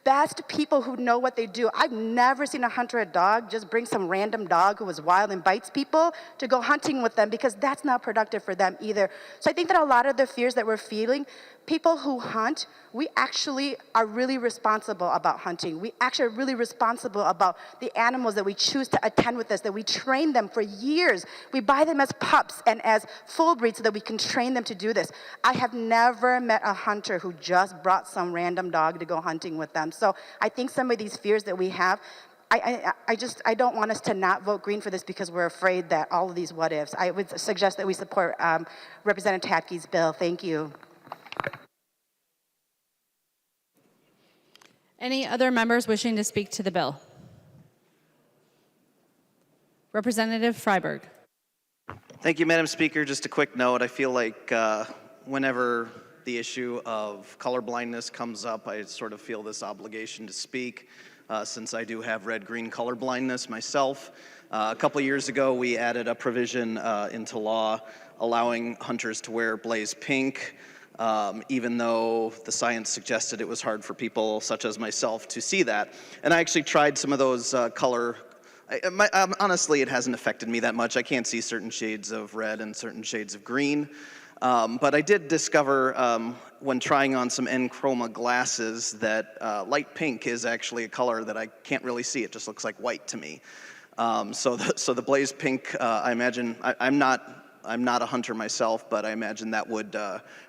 best people who know what they do. I've never seen a hunter a dog just bring some random dog who was wild and bites people to go hunting with them, because that's not productive for them either. So I think that a lot of the fears that we're feeling, people who hunt, we actually are really responsible about hunting. We actually are really responsible about the animals that we choose to attend with us, that we train them for years. We buy them as pups and as full breeds so that we can train them to do this. I have never met a hunter who just brought some random dog to go hunting with them. So I think some of these fears that we have, I don't want us to not vote green for this because we're afraid that all of these what ifs. I would suggest that we support Representative Tabke's bill. Thank you. Any other members wishing to speak to the bill? Representative Freiberg. Thank you, Madam Speaker. Just a quick note. I feel like whenever the issue of colorblindness comes up, I sort of feel this obligation to speak since I do have red-green colorblindness myself. A couple years ago, we added a provision into law allowing hunters to wear blaze pink, even though the science suggested it was hard for people such as myself to see that. And I actually tried some of those honestly, it hasn't affected me that much. I can't see certain shades of red and certain shades of green. But I did discover when trying on some N-chroma glasses that light pink is actually a color that I can't really see. It just looks like white to me. So the blaze pink, I imagine, I'm not a hunter myself, but I imagine that would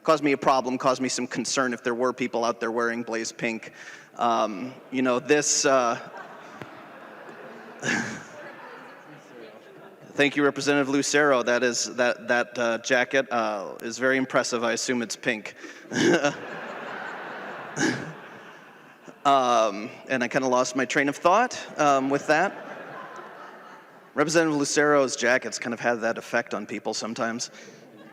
cause me a problem, cause me some concern if there were people out there wearing blaze pink. You know, this... Thank you, Representative Lucero. That jacket is very impressive. I assume it's pink. And I kind of lost my train of thought with that. Representative Lucero's jackets kind of have that effect on people sometimes.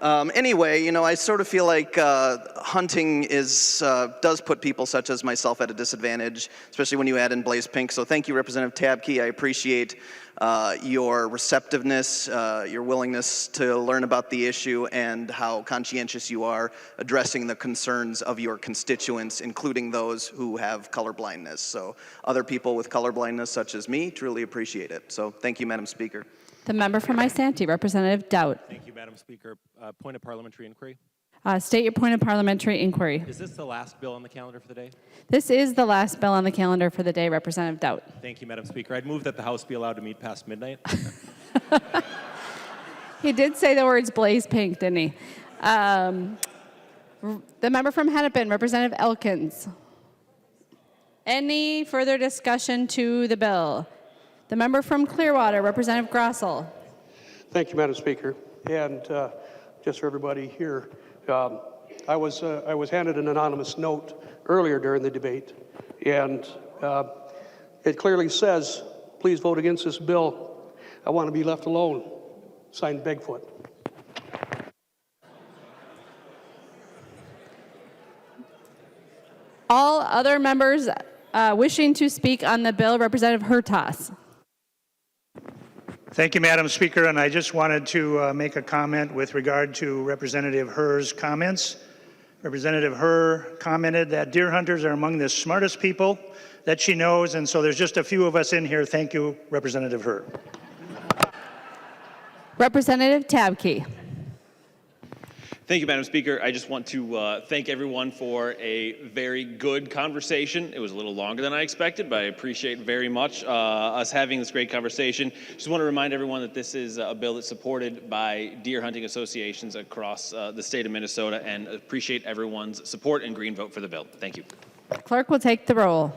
Anyway, you know, I sort of feel like hunting does put people such as myself at a disadvantage, especially when you add in blaze pink. So thank you, Representative Tabke. I appreciate your receptiveness, your willingness to learn about the issue, and how conscientious you are addressing the concerns of your constituents, including those who have color blindness. So other people with color blindness, such as me, truly appreciate it. So thank you, Madam Speaker. The member from Isanti, Representative Dowd. Thank you, Madam Speaker. Point of parliamentary inquiry. State your point of parliamentary inquiry. Is this the last bill on the calendar for the day? This is the last bill on the calendar for the day, Representative Dowd. Thank you, Madam Speaker. I'd move that the House be allowed to meet past midnight. He did say the words blaze pink, didn't he? The member from Hennepin, Representative Elkins. Any further discussion to the bill? The member from Clearwater, Representative Grossell. Thank you, Madam Speaker. And just for everybody here, I was handed an anonymous note earlier during the debate, and it clearly says, please vote against this bill. I want to be left alone. Signed, Bigfoot. All other members wishing to speak on the bill, Representative Hertas. Thank you, Madam Speaker, and I just wanted to make a comment with regard to Representative Herr's comments. Representative Herr commented that deer hunters are among the smartest people that she knows, and so there's just a few of us in here. Thank you, Representative Herr. Representative Tabke. Thank you, Madam Speaker. I just want to thank everyone for a very good conversation. It was a little longer than I expected, but I appreciate very much us having this great conversation. Just want to remind everyone that this is a bill that's supported by deer hunting associations across the state of Minnesota, and appreciate everyone's support and green vote for the bill. Thank you. Clerk will take the roll.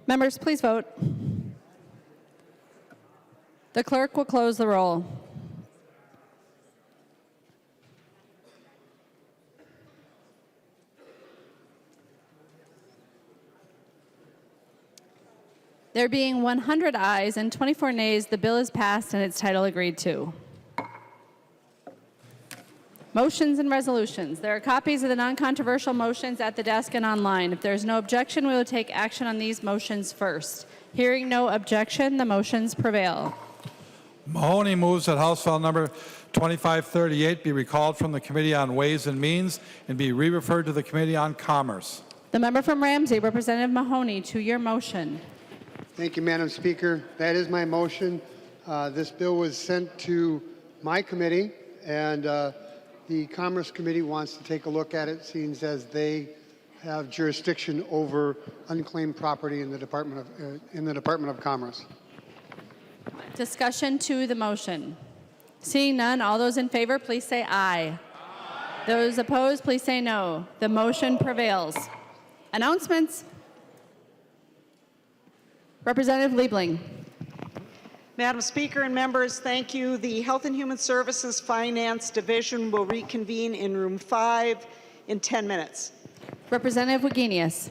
Members, please vote. The clerk will close the roll. There being 100 ayes and 24 nays, the bill is passed and its title agreed to. Motions and resolutions. There are copies of the non-controversial motions at the desk and online. If there is no objection, we will take action on these motions first. Hearing no objection, the motions prevail. Mahoney moves that House File number 2538 be recalled from the Committee on Ways and Means and be re-referred to the Committee on Commerce. The member from Ramsey, Representative Mahoney, to your motion. Thank you, Madam Speaker. That is my motion. This bill was sent to my committee, and the Commerce Committee wants to take a look at it, seeing as they have jurisdiction over unclaimed property in the Department of Commerce. Discussion to the motion. Seeing none, all those in favor, please say aye. Those opposed, please say no. The motion prevails. Announcements. Representative Liebling. Madam Speaker and members, thank you. The Health and Human Services Finance Division will reconvene in room 5 in 10 minutes. Representative Wagenius.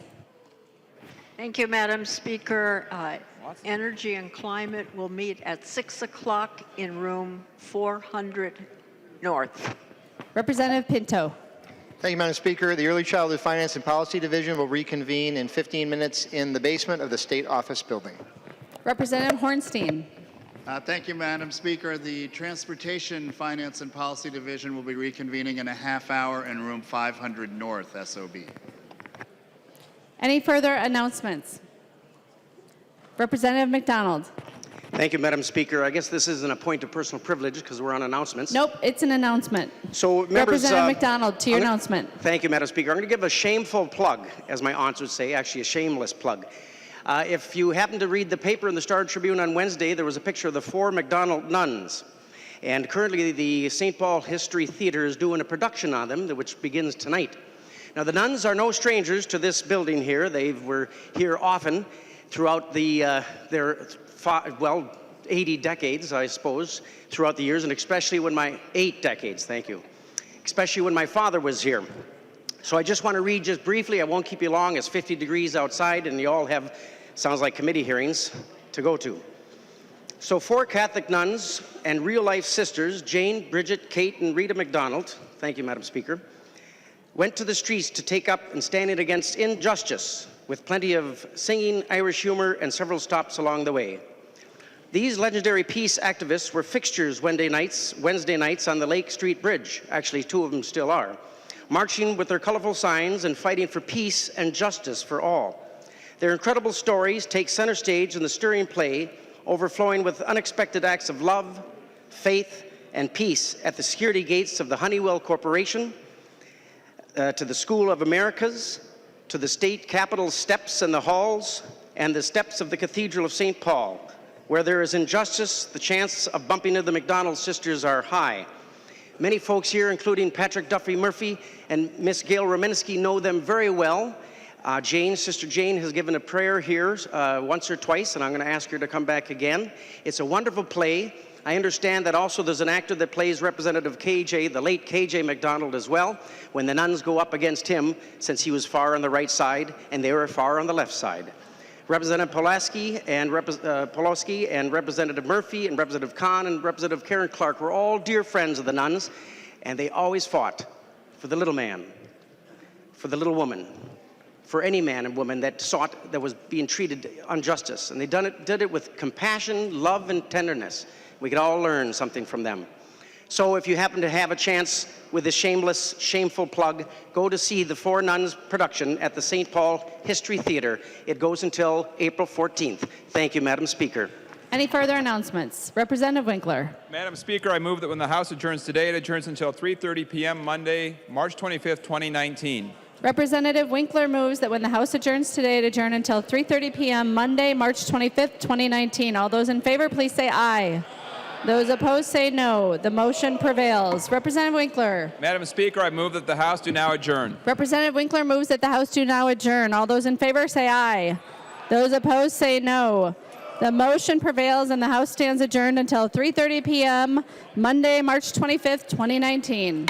Thank you, Madam Speaker. Energy and Climate will meet at 6 o'clock in room 400 North. Representative Pinto. Thank you, Madam Speaker. The Early Childhood Finance and Policy Division will reconvene in 15 minutes in the basement of the State Office Building. Representative Hornstein. Thank you, Madam Speaker. The Transportation Finance and Policy Division will be reconvening in a half hour in room 500 North, SOB. Any further announcements? Representative McDonald. Thank you, Madam Speaker. I guess this isn't a point of personal privilege because we're on announcements. Nope, it's an announcement. So, members, Representative McDonald, to your announcement. Thank you, Madam Speaker. I'm going to give a shameful plug, as my aunts would say, actually a shameless plug. If you happen to read the paper in the Star Tribune on Wednesday, there was a picture of the 4 McDonald nuns. And currently, the St. Paul History Theater is doing a production on them, which begins tonight. Now, the nuns are no strangers to this building here. They were here often throughout their 80 decades, I suppose, throughout the years, and especially when 8 decades, thank you, especially when my father was here. So I just want to read just briefly. I won't keep you long. It's 50 degrees outside, and you all have, sounds like committee hearings to go to. So 4 Catholic nuns and real-life sisters, Jane, Bridget, Kate, and Rita McDonald, thank you, Madam Speaker, went to the streets to take up and stand in against injustice with plenty of singing, Irish humor, and several stops along the way. These legendary peace activists were fixtures Wednesday nights on the Lake Street Bridge. Actually, 2 of them still are, marching with their colorful signs and fighting for peace and justice for all. Their incredible stories take center stage in the stirring play, overflowing with unexpected acts of love, faith, and peace at the security gates of the Honeywell Corporation, to the School of Americas, to the state capitol steps and the halls, and the steps of the Cathedral of St. Paul. Where there is injustice, the chance of bumping into the McDonald sisters are high. Many folks here, including Patrick Duffy Murphy and Miss Gail Rominski, know them very well. Sister Jane has given a prayer here once or twice, and I'm going to ask her to come back again. It's a wonderful play. I understand that also there's an actor that plays Representative KJ, the late KJ McDonald as well, when the nuns go up against him, since he was far on the right side and they were far on the left side. Representative Pulaski and Representative Murphy and Representative Kahn and Representative Karen Clark were all dear friends of the nuns, and they always fought for the little man, for the little woman, for any man and woman that was being treated injustice. And they did it with compassion, love, and tenderness. We could all learn something from them. So if you happen to have a chance with this shameless, shameful plug, go to see the 4 Nuns production at the St. Paul History Theater. It goes until April 14th. Thank you, Madam Speaker. Any further announcements? Representative Winkler. Madam Speaker, I move that when the House adjourns today, it adjourns until 3:30 p.m. Monday, March 25th, 2019. Representative Winkler moves that when the House adjourns today, it adjourn until 3:30 p.m. Monday, March 25th, 2019. All those in favor, please say aye. Those opposed say no. The motion prevails. Representative Winkler. Madam Speaker, I move that the House do now adjourn. Representative Winkler moves that the House do now adjourn. All those in favor say aye. Those opposed say no. The motion prevails and the House stands adjourned until 3:30 p.m. Monday, March 25th, 2019.